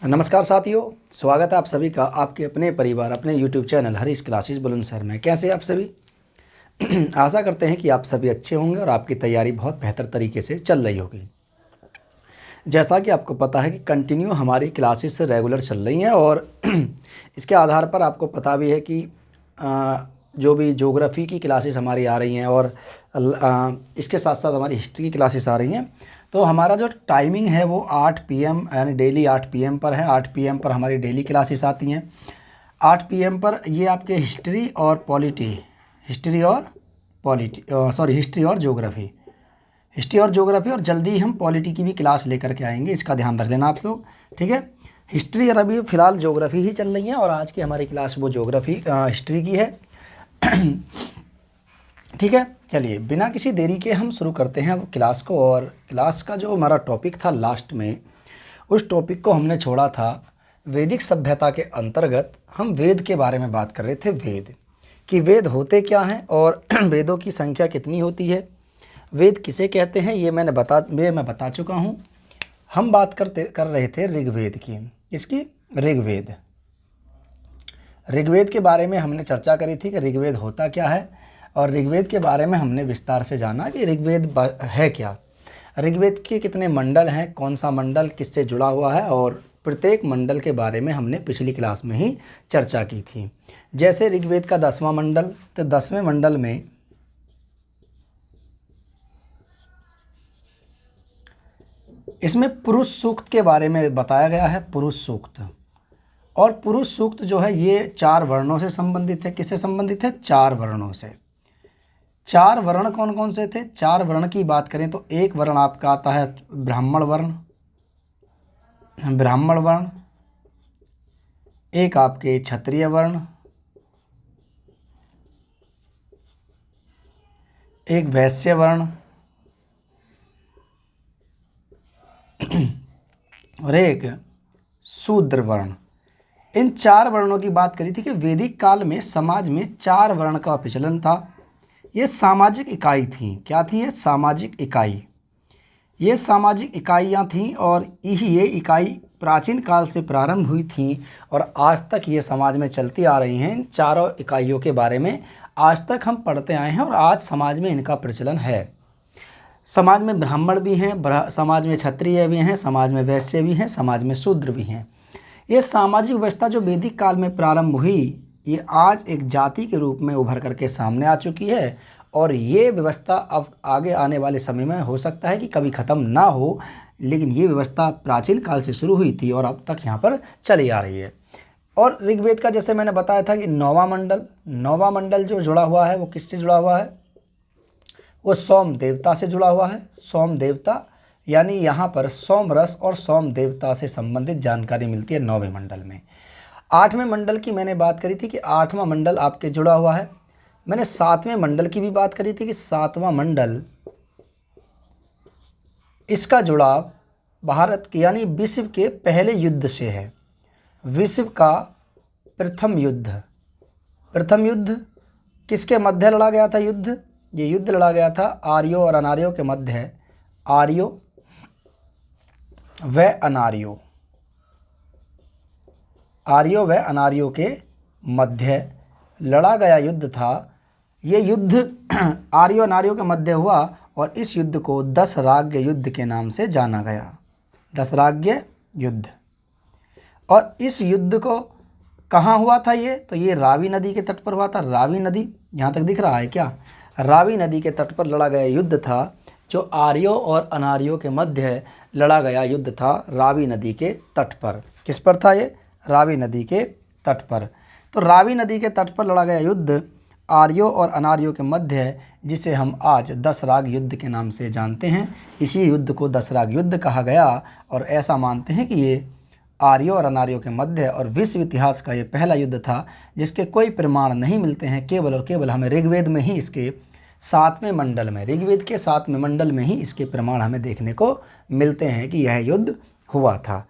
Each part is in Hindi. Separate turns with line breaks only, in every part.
नमस्कार साथियों, स्वागत है आप सभी का आपके अपने परिवार अपने YouTube channel Harish classes Bulandshahr में। कैसे आप सभी? आशा करते हैं कि आप सभी अच्छे होंगे और आपकी तैयारी बहुत बेहतर तरीके से चल रही होगी। जैसा कि आपको पता है कि कंटिन्यू हमारी क्लासेस रेगुलर चल रही हैं और इसके आधार पर आपको पता भी है कि जो भी ज्योग्राफी की क्लासेस हमारी आ रही हैं और इसके साथ साथ हमारी हिस्ट्री की क्लासेस आ रही हैं। तो हमारा जो टाइमिंग है वो 8 PM यानी डेली 8 PM पर है। 8 PM पर हमारी डेली क्लासेस आती हैं। 8 PM पर ये आपके हिस्ट्री और ज्योग्राफी और जल्दी ही हम पॉलिटी की भी क्लास लेकर के आएंगे, इसका ध्यान रख लेना आप लोग। ठीक है, हिस्ट्री और अभी फ़िलहाल ज्योग्राफी ही चल रही है और आज की हमारी क्लास वो हिस्ट्री की है। ठीक है, चलिए बिना किसी देरी के हम शुरू करते हैं अब क्लास को। और क्लास का जो हमारा टॉपिक था लास्ट में, उस टॉपिक को हमने छोड़ा था वैदिक सभ्यता के अंतर्गत। हम वेद के बारे में बात कर रहे थे, वेद कि वेद होते क्या हैं और वेदों की संख्या कितनी होती है, वेद किसे कहते हैं, ये मैं बता चुका हूँ। हम बात कर रहे थे ऋग्वेद की। इसकी ऋग्वेद के बारे में हमने चर्चा करी थी कि ऋग्वेद होता क्या है और ऋग्वेद के बारे में हमने विस्तार से जाना कि ऋग्वेद है क्या, ऋग्वेद के कितने मंडल हैं, कौन सा मंडल किससे जुड़ा हुआ है, और प्रत्येक मंडल के बारे में हमने पिछली क्लास में ही चर्चा की थी। जैसे ऋग्वेद का 10वां मंडल, तो 10वें मंडल में इसमें पुरुष सूक्त के बारे में बताया गया है। पुरुष सूक्त, और पुरुष सूक्त जो है ये 4 वर्णों से संबंधित है। किससे संबंधित है? 4 वर्णों से। 4 वर्ण कौन कौन से थे? 4 वर्ण की बात करें तो एक वर्ण आपका आता है ब्राह्मण वर्ण, एक आपके क्षत्रिय वर्ण, एक वैश्य वर्ण और एक शूद्र वर्ण। इन 4 वर्णों की बात करी थी कि वैदिक काल में समाज में 4 वर्ण का प्रचलन था। ये सामाजिक इकाई थी। क्या थी ये? सामाजिक इकाई। ये सामाजिक इकाइयाँ थीं और ये इकाई प्राचीन काल से प्रारंभ हुई थी और आज तक ये समाज में चलती आ रही हैं। इन चारों इकाइयों के बारे में आज तक हम पढ़ते आए हैं और आज समाज में इनका प्रचलन है। समाज में ब्राह्मण भी हैं, समाज में क्षत्रिय भी हैं, समाज में वैश्य भी हैं, समाज में शूद्र भी हैं। ये सामाजिक व्यवस्था जो वैदिक काल में प्रारंभ हुई, ये आज एक जाति के रूप में उभर करके सामने आ चुकी है और ये व्यवस्था अब आगे आने वाले समय में हो सकता है कि कभी ख़त्म ना हो, लेकिन ये व्यवस्था प्राचीन काल से शुरू हुई थी और अब तक यहाँ पर चली आ रही है। और ऋग्वेद का जैसे मैंने बताया था कि 9वां मंडल जो जुड़ा हुआ है वो किससे जुड़ा हुआ है? वो सोम देवता से जुड़ा हुआ है। सोम देवता यानी यहाँ पर सोम रस और सोम देवता से संबंधित जानकारी मिलती है 9वें मंडल में। 8वें मंडल की मैंने बात करी थी कि 8वां मंडल आपके जुड़ा हुआ है। मैंने 7वें मंडल की भी बात करी थी कि 7वां मंडल, इसका जुड़ाव भारत के यानी विश्व के पहले युद्ध से है। विश्व का प्रथम युद्ध किसके मध्य लड़ा गया था? ये युद्ध लड़ा गया था आर्यों और अनार्यों के मध्य। आर्यों व अनार्यों के मध्य लड़ा गया युद्ध था। ये युद्ध आर्यों अनार्यों के मध्य हुआ और इस युद्ध को दशराग्य युद्ध के नाम से जाना गया। दशराग्य युद्ध। और इस युद्ध को कहाँ हुआ था ये? तो ये रावी नदी के तट पर हुआ था। रावी नदी यहाँ तक दिख रहा है क्या? रावी नदी के तट पर लड़ा गया युद्ध था, जो आर्यों और अनार्यों के मध्य लड़ा गया युद्ध था रावी नदी के तट पर। किस पर था ये? रावी नदी के तट पर। तो रावी नदी के तट पर लड़ा गया युद्ध आर्यों और अनार्यों के मध्य, जिसे हम आज दशराग युद्ध के नाम से जानते हैं। इसी युद्ध को दशराग युद्ध कहा गया और ऐसा मानते हैं कि ये आर्यों और अनार्यों के मध्य और विश्व इतिहास का ये पहला युद्ध था जिसके कोई प्रमाण नहीं मिलते हैं। केवल और केवल हमें ऋग्वेद में ही इसके 7वें मंडल में, ऋग्वेद के 7वें मंडल में ही इसके प्रमाण हमें देखने को मिलते हैं कि यह युद्ध हुआ था।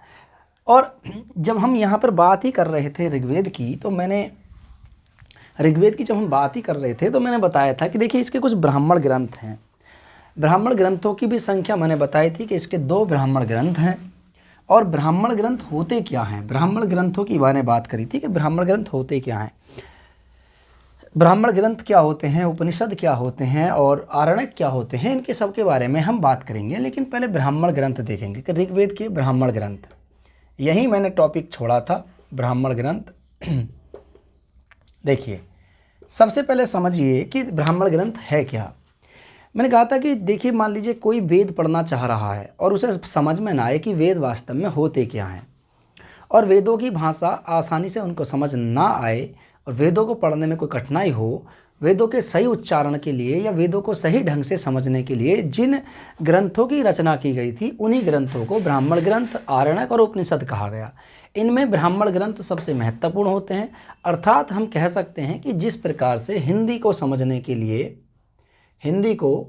और जब हम यहाँ पर बात ही कर रहे थे ऋग्वेद की, तो जब हम बात ही कर रहे थे तो मैंने बताया था कि देखिए इसके कुछ ब्राह्मण ग्रंथ हैं। ब्राह्मण ग्रंथों की भी संख्या मैंने बताई थी कि इसके 2 ब्राह्मण ग्रंथ हैं। और ब्राह्मण ग्रंथ होते क्या हैं, ब्राह्मण ग्रंथों की मैंने बात करी थी कि ब्राह्मण ग्रंथ होते क्या हैं, ब्राह्मण ग्रंथ क्या होते हैं, उपनिषद क्या होते हैं और आरण्यक क्या होते हैं, इनके सब के बारे में हम बात करेंगे। लेकिन पहले ब्राह्मण ग्रंथ देखेंगे कि ऋग्वेद के ब्राह्मण ग्रंथ, यही मैंने टॉपिक छोड़ा था, ब्राह्मण ग्रंथ। देखिए, सबसे पहले समझिए कि ब्राह्मण ग्रंथ है क्या। मैंने कहा था कि देखिए, मान लीजिए कोई वेद पढ़ना चाह रहा है और उसे समझ में ना आए कि वेद वास्तव में होते क्या हैं, और वेदों की भाषा आसानी से उनको समझ ना आए और वेदों को पढ़ने में कोई कठिनाई हो, वेदों के सही उच्चारण के लिए या वेदों को सही ढंग से समझने के लिए जिन ग्रंथों की रचना की गई थी, उन्हीं ग्रंथों को ब्राह्मण ग्रंथ, आरण्यक और उपनिषद कहा गया। इनमें ब्राह्मण ग्रंथ सबसे महत्वपूर्ण होते हैं। अर्थात हम कह सकते हैं कि जिस प्रकार से हिंदी को समझने के लिए, हिंदी को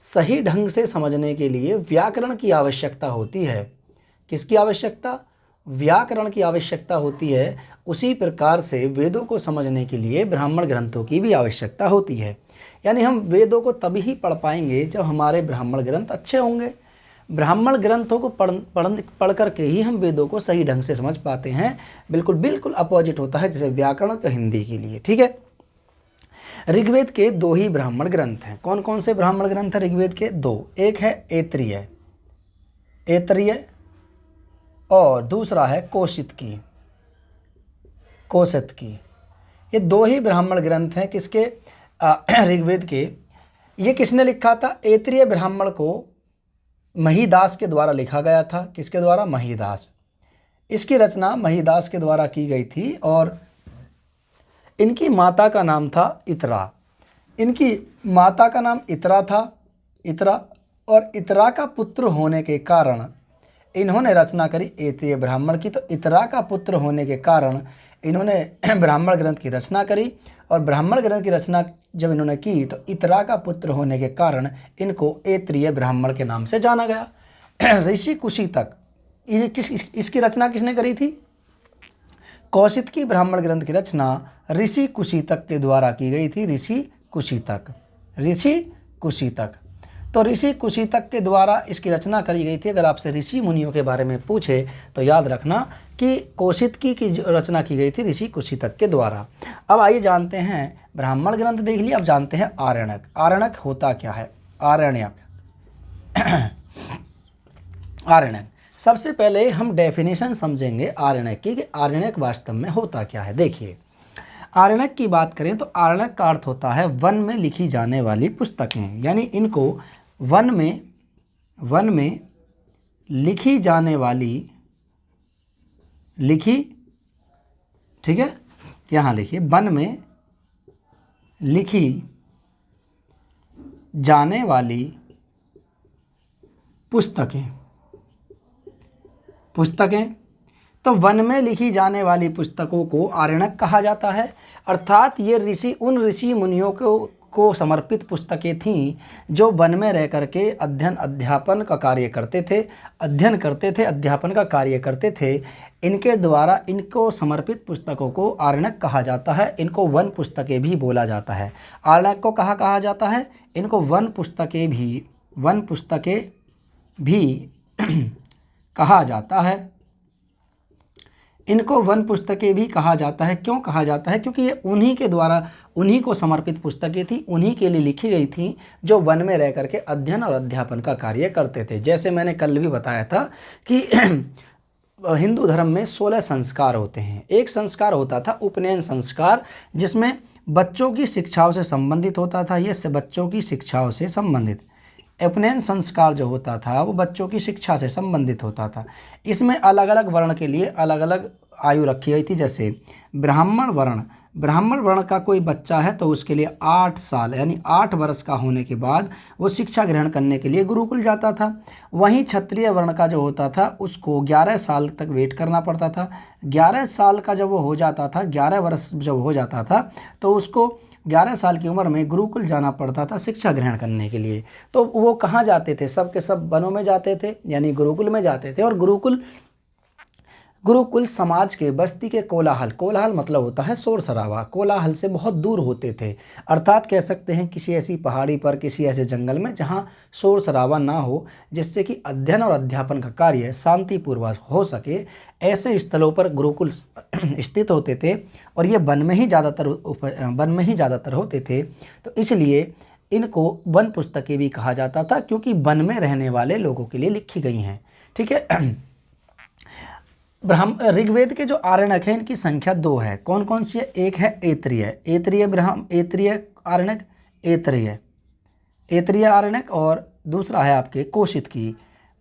सही ढंग से समझने के लिए व्याकरण की आवश्यकता होती है, किसकी आवश्यकता, व्याकरण की आवश्यकता होती है, उसी प्रकार से वेदों को समझने के लिए ब्राह्मण ग्रंथों की भी आवश्यकता होती है। यानी हम वेदों को तभी ही पढ़ पाएंगे जब हमारे ब्राह्मण ग्रंथ अच्छे होंगे। ब्राह्मण ग्रंथों को पढ़ करके ही हम वेदों को सही ढंग से समझ पाते हैं। बिल्कुल अपोजिट होता है जैसे व्याकरण का हिंदी के लिए, ठीक है। ऋग्वेद के 2 ही ब्राह्मण ग्रंथ हैं। कौन कौन से ब्राह्मण ग्रंथ हैं ऋग्वेद के? 2। एक है ऐतरेय और दूसरा है कौशितकी। ये 2 ही ब्राह्मण ग्रंथ हैं किसके? ऋग्वेद के। ये किसने लिखा था? ऐतरेय ब्राह्मण को महीदास के द्वारा लिखा गया था। किसके द्वारा? महीदास। इसकी रचना महीदास के द्वारा की गई थी और इनकी माता का नाम था इतरा। इनकी माता का नाम इतरा था, और इतरा का पुत्र होने के कारण इन्होंने रचना करी ऐतरेय ब्राह्मण की। तो इतरा का पुत्र होने के कारण इन्होंने ब्राह्मण ग्रंथ की रचना करी, और ब्राह्मण ग्रंथ की रचना जब इन्होंने की तो इतरा का पुत्र होने के कारण इनको ऐतरेय ब्राह्मण के नाम से जाना गया। ऋषि कुशितक, इसकी रचना किसने करी थी? कौशितकी ब्राह्मण ग्रंथ की रचना ऋषि कुशितक के द्वारा की गई थी। ऋषि कुशितक। तो ऋषि कुशितक के द्वारा इसकी रचना करी गई थी। अगर आपसे ऋषि मुनियों के बारे में पूछे तो याद रखना कि कौशितकी की रचना की गई थी ऋषि कुशितक के द्वारा। अब आइए जानते हैं, ब्राह्मण ग्रंथ देख लिया, अब जानते हैं आरण्यक। आरण्यक होता क्या है? आरण्यक सबसे पहले हम डेफिनेशन समझेंगे आरण्यक की, कि आरण्यक वास्तव में होता क्या है। देखिए, आरण्यक की बात करें तो आरण्यक का अर्थ होता है वन में लिखी जाने वाली पुस्तकें। यानी इनको वन में लिखी जाने वाली, ठीक है, यहाँ लिखिए, वन में लिखी जाने वाली पुस्तकें। तो वन में लिखी जाने वाली पुस्तकों को आरण्यक कहा जाता है। अर्थात ये उन ऋषि मुनियों को समर्पित पुस्तकें थीं जो वन में रह करके अध्यापन का कार्य करते थे, अध्यापन का कार्य करते थे। इनके द्वारा इनको समर्पित पुस्तकों को आरण्यक कहा जाता है। इनको वन पुस्तकें भी बोला जाता है। आरण्यक को कहा जाता है? इनको वन पुस्तकें भी कहा जाता है। इनको वन पुस्तकें भी कहा जाता है। क्यों कहा जाता है? क्योंकि ये उन्हीं के द्वारा, उन्हीं को समर्पित पुस्तकें थी, उन्हीं के लिए लिखी गई थी जो वन में रह करके अध्ययन और अध्यापन का कार्य करते थे। जैसे मैंने कल भी बताया था कि हिंदू धर्म में 16 संस्कार होते हैं। एक संस्कार होता था उपनयन संस्कार, जिसमें बच्चों की शिक्षाओं से संबंधित होता था। ये बच्चों की शिक्षाओं से संबंधित उपनयन संस्कार जो होता था वो बच्चों की शिक्षा से संबंधित होता था। इसमें अलग अलग वर्ण के लिए अलग अलग आयु रखी गई थी। जैसे ब्राह्मण वर्ण का कोई बच्चा है तो उसके लिए 8 साल यानी 8 वर्ष का होने के बाद वो शिक्षा ग्रहण करने के लिए गुरुकुल जाता था। वहीं क्षत्रिय वर्ण का जो होता था उसको 11 साल तक वेट करना पड़ता था। 11 साल का जब वो हो जाता था, 11 वर्ष जब हो जाता था तो उसको 11 साल की उम्र में गुरुकुल जाना पड़ता था शिक्षा ग्रहण करने के लिए। तो वो कहाँ जाते थे? सब के सब वनों में जाते थे, यानी गुरुकुल में जाते थे। और गुरुकुल गुरुकुल समाज के बस्ती के कोलाहल, कोलाहल मतलब होता है शोर शराबा, कोलाहल से बहुत दूर होते थे। अर्थात कह सकते हैं किसी ऐसी पहाड़ी पर, किसी ऐसे जंगल में जहाँ शोर शराबा ना हो, जिससे कि अध्ययन और अध्यापन का कार्य शांतिपूर्वक हो सके, ऐसे स्थलों पर गुरुकुल स्थित होते थे। और ये वन में ही ज़्यादातर होते थे। तो इसलिए इनको वन पुस्तकें भी कहा जाता था, क्योंकि वन में रहने वाले लोगों के लिए लिखी गई हैं। ठीक है। ऋग्वेद के जो आरण्यक हैं इनकी संख्या 2 है। कौन कौन सी है? एक है ऐतरेय आरण्यक, और दूसरा है आपके कोशितकी।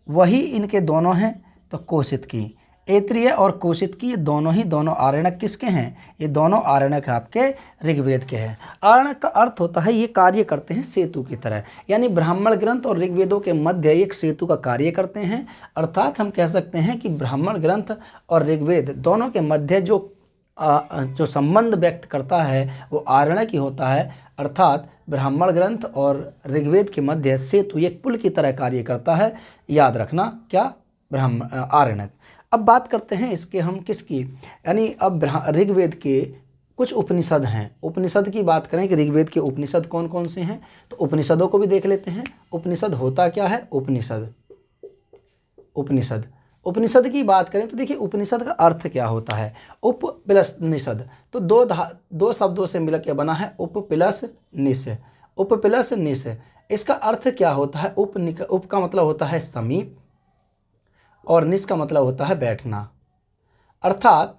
वही इनके दोनों हैं, तो कोशितकी, ऐतरेय और कोशितकी, ये दोनों आरण्यक किसके हैं? ये दोनों आरण्यक आपके ऋग्वेद के हैं। आरण्यक का अर्थ होता है ये कार्य करते हैं सेतु की तरह, यानी ब्राह्मण ग्रंथ और ऋग्वेदों के मध्य एक सेतु का कार्य करते हैं। अर्थात हम कह सकते हैं कि ब्राह्मण ग्रंथ और ऋग्वेद दोनों के मध्य जो संबंध व्यक्त करता है वो आरण्यक ही होता है। अर्थात ब्राह्मण ग्रंथ और ऋग्वेद के मध्य सेतु एक पुल की तरह कार्य करता है। याद रखना, क्या? आरण्यक। अब बात करते हैं इसके हम किसकी, यानी अब ऋग्वेद के कुछ उपनिषद हैं। उपनिषद की बात करें कि ऋग्वेद के उपनिषद कौन कौन से हैं, तो उपनिषदों को भी देख लेते हैं। उपनिषद होता क्या है? उपनिषद की बात करें तो देखिए उपनिषद का अर्थ क्या होता है? उप प्लस निषद, तो दो शब्दों से मिलकर के बना है उप प्लस निष। इसका अर्थ क्या होता है? उप का मतलब होता है समीप, और निष का मतलब होता है बैठना। अर्थात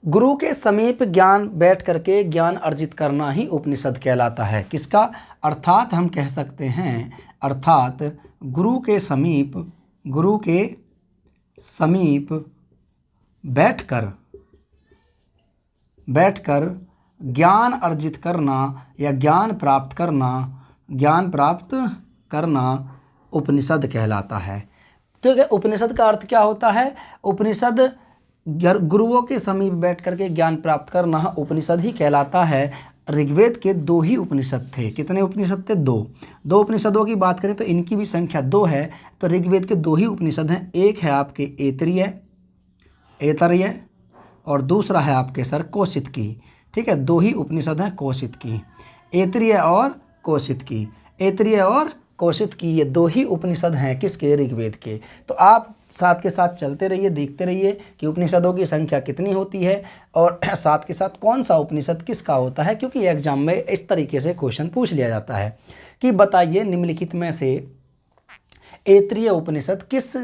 गुरु के समीप ज्ञान बैठ करके ज्ञान अर्जित करना ही उपनिषद कहलाता है। किसका? अर्थात हम कह सकते हैं, अर्थात गुरु के समीप बैठकर ज्ञान अर्जित करना या ज्ञान प्राप्त करना उपनिषद कहलाता है। तो उपनिषद का अर्थ क्या होता है? उपनिषद गुरुओं के समीप बैठ करके ज्ञान प्राप्त करना उपनिषद ही कहलाता है। ऋग्वेद के 2 ही उपनिषद थे। कितने उपनिषद थे? 2 उपनिषदों की बात करें तो इनकी भी संख्या 2 है। तो ऋग्वेद के 2 ही उपनिषद हैं। एक है आपके ऐतरेय और दूसरा है आपके सर कोशितकी। ठीक है, 2 ही उपनिषद हैं कोशितकी, ऐतरेय और कोशितकी, ये 2 ही उपनिषद हैं किसके? ऋग्वेद के। तो आप साथ के साथ चलते रहिए, देखते रहिए कि उपनिषदों की संख्या कितनी होती है और साथ के साथ कौन सा उपनिषद किसका होता है, क्योंकि एग्जाम में इस तरीके से क्वेश्चन पूछ लिया जाता है कि बताइए निम्नलिखित में से ऐतरेय उपनिषद किस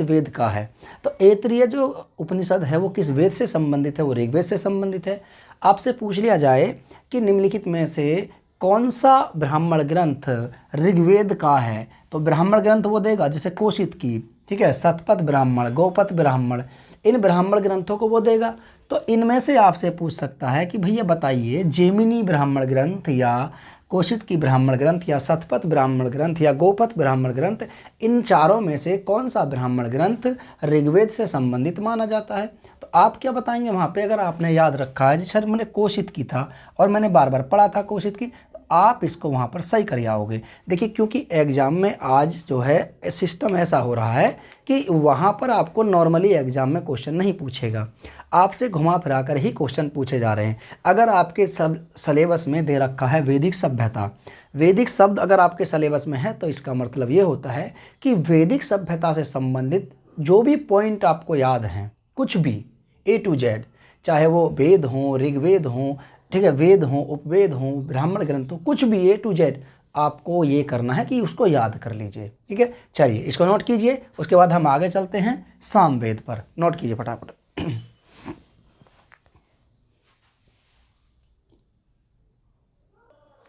वेद का है। तो ऐतरेय जो उपनिषद है वो किस वेद से संबंधित है? वो ऋग्वेद से संबंधित है। आपसे पूछ लिया जाए कि निम्नलिखित में से कौन सा ब्राह्मण ग्रंथ ऋग्वेद का है, तो ब्राह्मण ग्रंथ वो देगा जैसे कोशितकी, ठीक है, शतपथ ब्राह्मण, गोपथ ब्राह्मण, इन ब्राह्मण ग्रंथों को वो देगा। तो इनमें से आपसे पूछ सकता है कि भैया बताइए जैमिनी ब्राह्मण ग्रंथ या कोशितकी ब्राह्मण ग्रंथ या शतपथ ब्राह्मण ग्रंथ या गोपथ ब्राह्मण ग्रंथ, इन चारों में से कौन सा ब्राह्मण ग्रंथ ऋग्वेद से संबंधित माना जाता है। तो आप क्या बताएंगे वहाँ पे? अगर आपने याद रखा है जी सर मैंने कोशितकी था और मैंने बार बार पढ़ा था कोशितकी, तो आप इसको वहाँ पर सही कर आओगे। देखिए क्योंकि एग्ज़ाम में आज जो है सिस्टम ऐसा हो रहा है कि वहाँ पर आपको नॉर्मली एग्ज़ाम में क्वेश्चन नहीं पूछेगा, आपसे घुमा फिरा कर ही क्वेश्चन पूछे जा रहे हैं। अगर आपके सब सिलेबस में दे रखा है वैदिक सभ्यता, वैदिक शब्द अगर आपके सिलेबस में है तो इसका मतलब ये होता है कि वैदिक सभ्यता से संबंधित जो भी पॉइंट आपको याद हैं, कुछ भी A to Z, चाहे वो वेद हों, ऋग्वेद हों, ठीक है, वेद हों, उपवेद हों, ब्राह्मण ग्रंथ हो, कुछ भी A to Z आपको ये करना है कि उसको याद कर लीजिए। ठीक है, चलिए इसको नोट कीजिए। उसके बाद हम आगे चलते हैं सामवेद पर। नोट कीजिए फटाफट।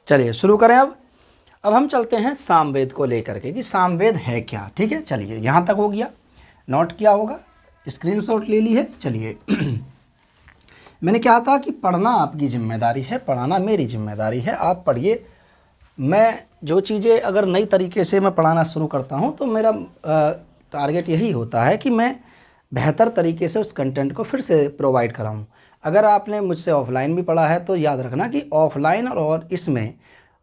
चलिए शुरू करें। अब हम चलते हैं सामवेद को लेकर के कि सामवेद है क्या। ठीक है, चलिए यहाँ तक हो गया, नोट किया होगा, स्क्रीनशॉट ले ली है। चलिए मैंने कहा था कि पढ़ना आपकी जिम्मेदारी है, पढ़ाना मेरी जिम्मेदारी है। आप पढ़िए। मैं जो चीज़ें अगर नई तरीके से मैं पढ़ाना शुरू करता हूँ तो मेरा टारगेट यही होता है कि मैं बेहतर तरीके से उस कंटेंट को फिर से प्रोवाइड कराऊँ। अगर आपने मुझसे ऑफलाइन भी पढ़ा है तो याद रखना कि ऑफलाइन और इसमें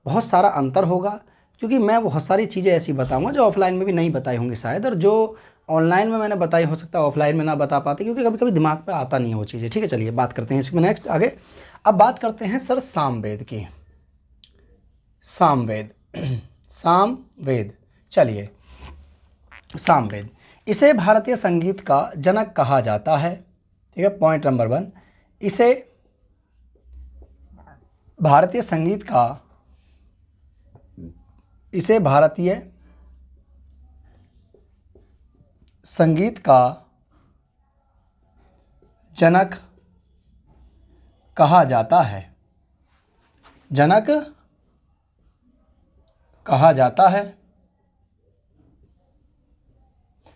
बहुत सारा अंतर होगा, क्योंकि मैं बहुत सारी चीज़ें ऐसी बताऊंगा जो ऑफलाइन में भी नहीं बताई होंगी शायद, और जो ऑनलाइन में मैंने बताई, हो सकता है ऑफलाइन में ना बता पाते क्योंकि कभी कभी दिमाग पे आता नहीं है वो चीज़ें। ठीक है, चलिए बात करते हैं इसमें नेक्स्ट आगे। अब बात करते हैं सर सामवेद की। सामवेद सामवेद, चलिए सामवेद, इसे भारतीय संगीत का जनक कहा जाता है। ठीक है, पॉइंट नंबर 1, इसे भारतीय संगीत का, इसे भारतीय संगीत का जनक कहा जाता है। जनक कहा जाता है।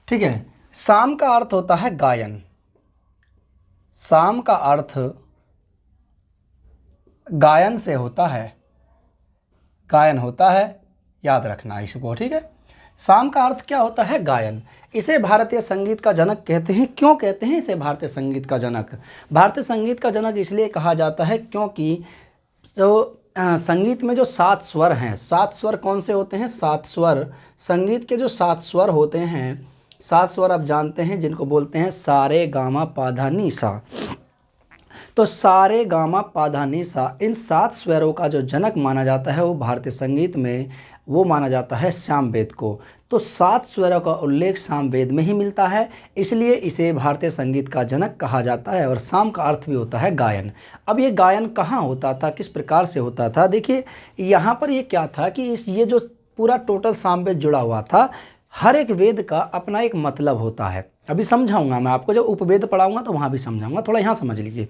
ठीक है, साम का अर्थ होता है गायन। साम का अर्थ गायन से होता है, गायन होता है, याद रखना इसको। ठीक है, साम का अर्थ क्या होता है? गायन। इसे भारतीय संगीत का जनक कहते हैं। क्यों कहते हैं इसे भारतीय संगीत का जनक? भारतीय संगीत का जनक इसलिए कहा जाता है क्योंकि जो संगीत में जो 7 स्वर हैं, 7 स्वर कौन से होते हैं? 7 स्वर, संगीत के जो 7 स्वर होते हैं, 7 स्वर आप जानते हैं जिनको बोलते हैं सारे गामा पाधा नी सा। तो सारे गामा पाधा नी सा, इन 7 स्वरों का जो जनक माना जाता है वो भारतीय संगीत में वो माना जाता है सामवेद को। तो 7 स्वरों का उल्लेख सामवेद में ही मिलता है, इसलिए इसे भारतीय संगीत का जनक कहा जाता है। और साम का अर्थ भी होता है गायन। अब ये गायन कहाँ होता था, किस प्रकार से होता था? देखिए यहाँ पर ये क्या था कि ये जो पूरा टोटल सामवेद जुड़ा हुआ था, हर एक वेद का अपना एक मतलब होता है। अभी समझाऊंगा मैं आपको, जब उपवेद पढ़ाऊंगा तो वहाँ भी समझाऊंगा, थोड़ा यहाँ समझ लीजिए।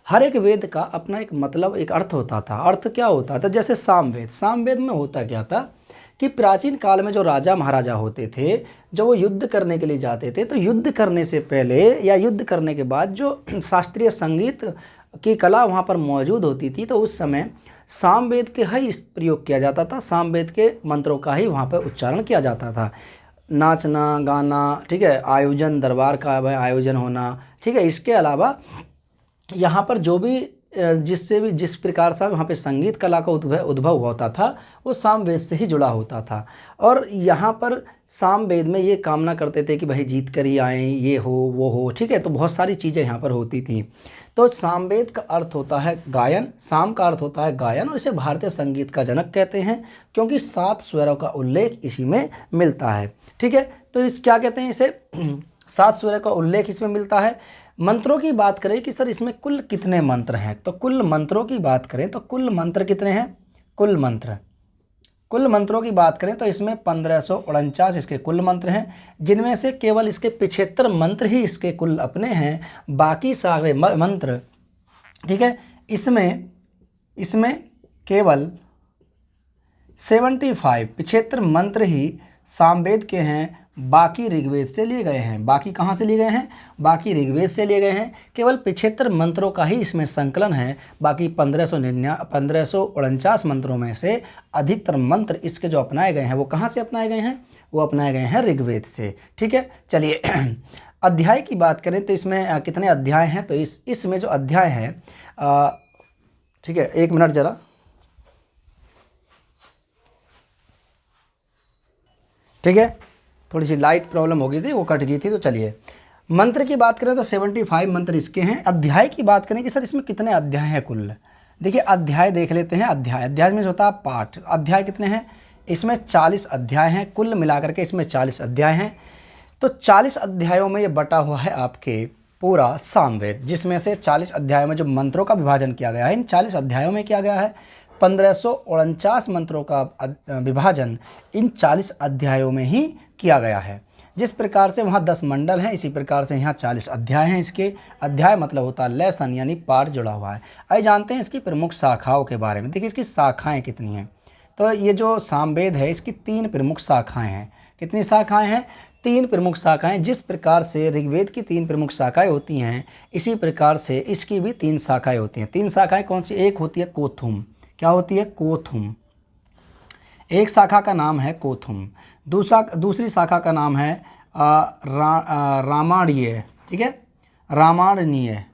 हर एक वेद का अपना एक मतलब, एक अर्थ होता था। अर्थ क्या होता था? जैसे सामवेद, सामवेद में होता क्या था कि प्राचीन काल में जो राजा महाराजा होते थे, जब वो युद्ध करने के लिए जाते थे, तो युद्ध करने से पहले या युद्ध करने के बाद जो शास्त्रीय संगीत की कला वहाँ पर मौजूद होती थी, तो उस समय सामवेद के ही प्रयोग किया जाता था। सामवेद के मंत्रों का ही वहाँ पर उच्चारण किया जाता था। नाचना गाना, ठीक है, आयोजन, दरबार का आयोजन होना, ठीक है, इसके अलावा यहाँ पर जो भी जिससे भी जिस प्रकार से वहाँ पे संगीत कला का उद्भव होता था वो सामवेद से ही जुड़ा होता था। और यहाँ पर सामवेद में ये कामना करते थे कि भाई जीत कर ही आएँ, ये हो वो हो। ठीक है, तो बहुत सारी चीज़ें यहाँ पर होती थी। तो सामवेद का अर्थ होता है गायन, साम का अर्थ होता है गायन, और इसे भारतीय संगीत का जनक कहते हैं क्योंकि 7 स्वरों का उल्लेख इसी में मिलता है। ठीक है, तो इस क्या कहते हैं इसे? 7 स्वरों का उल्लेख इसमें मिलता है। मंत्रों की बात करें कि सर इसमें कुल कितने मंत्र हैं, तो कुल मंत्रों की बात करें तो कुल मंत्र कितने हैं? कुल मंत्रों की बात करें तो इसमें 1549 इसके कुल मंत्र हैं, जिनमें से केवल इसके 75 मंत्र ही इसके कुल अपने हैं, बाकी सारे मंत्र, ठीक है, इसमें केवल 75 मंत्र ही सामवेद के हैं, बाकी ऋग्वेद से लिए गए हैं। बाकी कहाँ से लिए गए हैं? बाकी ऋग्वेद से लिए गए हैं। केवल 75 मंत्रों का ही इसमें संकलन है, बाकी 1549 मंत्रों में से अधिकतर मंत्र इसके जो अपनाए गए हैं वो कहाँ से अपनाए गए हैं? वो अपनाए गए हैं ऋग्वेद से। ठीक है, चलिए अध्याय की बात करें तो इसमें कितने अध्याय हैं? तो इसमें जो अध्याय है, ठीक है, 1 मिनट ज़रा, ठीक है, थोड़ी सी लाइट प्रॉब्लम हो गई थी, वो कट गई थी। तो चलिए मंत्र की बात करें तो 75 मंत्र इसके हैं। अध्याय की बात करें कि सर इसमें कितने अध्याय हैं कुल? देखिए अध्याय देख लेते हैं। अध्याय में जो होता है पाठ। अध्याय कितने हैं? इसमें 40 अध्याय हैं, कुल मिलाकर के इसमें 40 अध्याय हैं। तो 40 अध्यायों में ये बटा हुआ है आपके पूरा सामवेद, जिसमें से 40 अध्यायों में जो मंत्रों का विभाजन किया गया है, इन 40 अध्यायों में किया गया है। 1549 मंत्रों का विभाजन इन 40 अध्यायों में ही किया गया है। जिस प्रकार से वहाँ 10 मंडल हैं, इसी प्रकार से यहाँ 40 अध्याय हैं। इसके अध्याय मतलब होता है लेसन, यानी पाठ जुड़ा हुआ है। आइए जानते हैं इसकी प्रमुख शाखाओं के बारे में। देखिए इसकी शाखाएं कितनी हैं। तो ये जो सामवेद है इसकी 3 प्रमुख शाखाएं हैं। कितनी शाखाएं हैं? 3 प्रमुख शाखाएं। जिस प्रकार से ऋग्वेद की 3 प्रमुख शाखाएं होती हैं, इसी प्रकार से इसकी भी 3 शाखाएं होती हैं। 3 शाखाएं कौन सी? एक होती है कोथुम। क्या होती है? कोथुम। एक शाखा का नाम है कोथुम, दूसरी शाखा का नाम है रामायणीय। ठीक है, रामायणीय।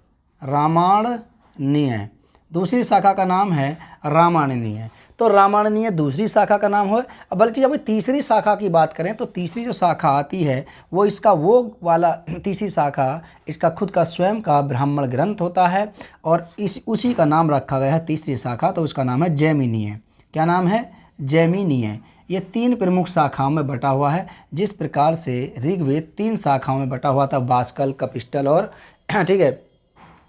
दूसरी शाखा का नाम है रामायणीय। तो रामायणीय दूसरी शाखा का नाम है। बल्कि जब तीसरी शाखा की बात करें तो तीसरी जो शाखा आती है वो इसका वो वाला तीसरी शाखा इसका खुद का स्वयं का ब्राह्मण ग्रंथ होता है और उसी का नाम रखा गया है तीसरी शाखा, तो उसका नाम है जैमिनीय। क्या नाम है? जैमिनीय। ये 3 प्रमुख शाखाओं में बटा हुआ है। जिस प्रकार से ऋग्वेद 3 शाखाओं में बटा हुआ था, बाष्कल, कपिष्टल और ठीक है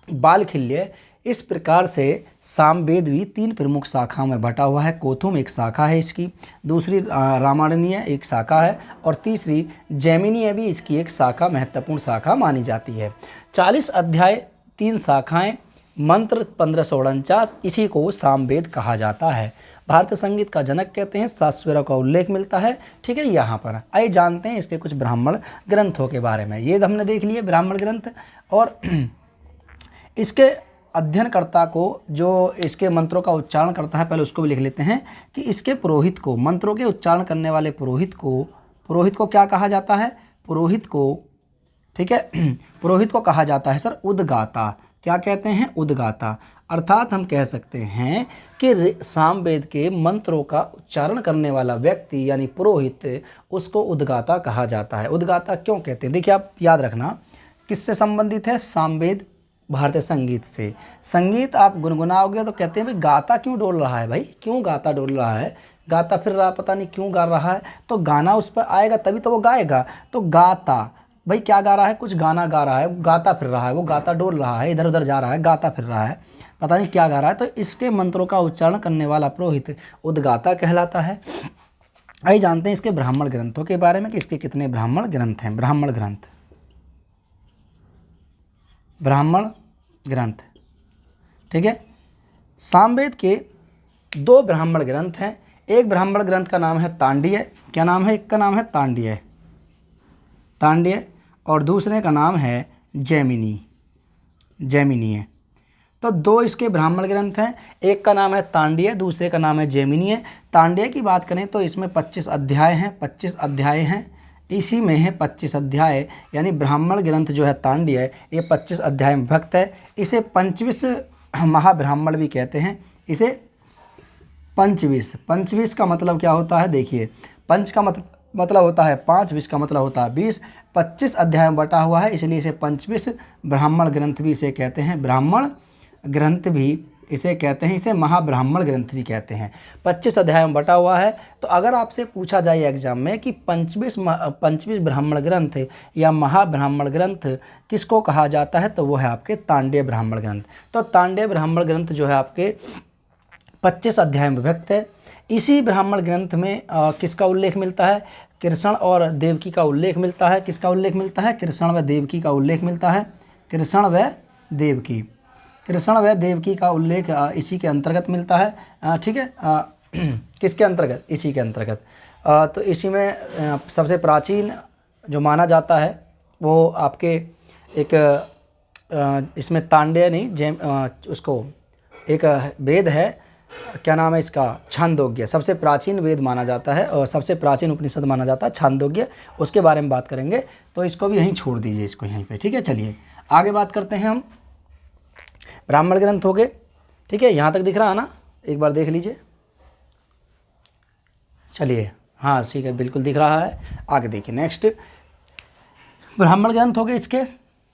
बालखिल्य, इस प्रकार से सामवेद भी 3 प्रमुख शाखाओं में बटा हुआ है। कोथुम एक शाखा है इसकी, दूसरी रामायणीय एक शाखा है और तीसरी जैमिनीय भी इसकी एक शाखा, महत्वपूर्ण शाखा मानी जाती है। 40 अध्याय, 3 शाखाएं, मंत्र 1549, इसी को सामवेद कहा जाता है। भारतीय संगीत का जनक कहते हैं, 7 स्वरों का उल्लेख मिलता है। ठीक है, यहाँ पर आइए जानते हैं इसके कुछ ब्राह्मण ग्रंथों के बारे में। ये हमने देख लिए ब्राह्मण ग्रंथ, और इसके अध्ययनकर्ता को, जो इसके मंत्रों का उच्चारण करता है, पहले उसको भी लिख लेते हैं कि इसके पुरोहित को, मंत्रों के उच्चारण करने वाले पुरोहित को क्या कहा जाता है? पुरोहित को, ठीक है पुरोहित को कहा जाता है सर उद्गाता। क्या कहते हैं? उद्गाता। अर्थात हम कह सकते हैं कि सामवेद के मंत्रों का उच्चारण करने वाला व्यक्ति यानी पुरोहित, उसको उद्गाता कहा जाता है। उद्गाता क्यों कहते हैं? देखिए, आप याद रखना किससे संबंधित है? सामवेद भारतीय संगीत से। संगीत आप गुनगुनाओगे तो कहते हैं भाई गाता क्यों डोल रहा है, भाई क्यों गाता डोल रहा है, गाता फिर रहा, पता नहीं क्यों गा रहा है। तो गाना उस पर आएगा तभी तो वो गाएगा। तो गाता, भाई क्या गा रहा है? कुछ गाना गा रहा है, गाता फिर रहा है, वो गाता डोल रहा है, इधर उधर जा रहा है, गाता फिर रहा है, पता नहीं क्या गा रहा है। तो इसके मंत्रों का उच्चारण करने वाला पुरोहित उद्गाता कहलाता है। आइए जानते हैं इसके ब्राह्मण ग्रंथों के बारे में कि इसके कितने ब्राह्मण ग्रंथ हैं। ब्राह्मण ग्रंथ, ठीक है। सामवेद के 2 ब्राह्मण ग्रंथ हैं। एक ब्राह्मण ग्रंथ का नाम है तांडीय। क्या नाम है? एक का नाम है तांडीय और दूसरे का नाम है जैमिनीय। तो 2 इसके ब्राह्मण ग्रंथ हैं। एक का नाम है तांडीय, दूसरे का नाम है जैमिनीय। तांडीय की बात करें तो इसमें 25 अध्याय हैं, 25 अध्याय हैं। इसी में है 25 अध्याय, यानी ब्राह्मण ग्रंथ जो है तांडीय, ये 25 अध्याय में विभक्त है। इसे 25 महाब्राह्मण भी कहते हैं। इसे 25 का मतलब क्या होता है? देखिए, पंच का मतलब होता है 5, 20 का मतलब होता है 20, 25 अध्याय में बटा हुआ है, इसलिए इसे 25 ब्राह्मण ग्रंथ भी इसे कहते हैं। ब्राह्मण ग्रंथ भी इसे कहते हैं, इसे महाब्राह्मण ग्रंथ भी कहते हैं। 25 अध्याय में बटा हुआ है। तो अगर आपसे पूछा जाए एग्जाम में कि 25 ब्राह्मण ग्रंथ या महाब्राह्मण ग्रंथ किसको कहा जाता है, तो वो है आपके तांडीय ब्राह्मण ग्रंथ। तो तांडीय ब्राह्मण ग्रंथ जो है आपके 25 अध्याय में विभक्त है। इसी ब्राह्मण ग्रंथ में किसका उल्लेख मिलता है? कृष्ण और देवकी का उल्लेख मिलता है। किसका उल्लेख मिलता है? कृष्ण व देवकी का उल्लेख मिलता है। कृष्ण व देवकी का उल्लेख इसी के अंतर्गत मिलता है। ठीक है, किसके अंतर्गत? इसी के अंतर्गत। तो इसी में सबसे प्राचीन जो माना जाता है वो आपके एक इसमें तांडीय नहीं, उसको एक वेद है, क्या नाम है इसका? छांदोग्य। सबसे प्राचीन वेद माना जाता है और सबसे प्राचीन उपनिषद माना जाता है छांदोग्य। उसके बारे में बात करेंगे, तो इसको भी यहीं छोड़ दीजिए, इसको यहीं पे। ठीक है, चलिए आगे बात करते हैं हम। ब्राह्मण ग्रंथ हो गए, ठीक है, यहाँ तक दिख रहा है ना? एक बार देख लीजिए। चलिए, हाँ ठीक है, बिल्कुल दिख रहा है। आगे देखिए, नेक्स्ट ब्राह्मण ग्रंथ हो गए इसके।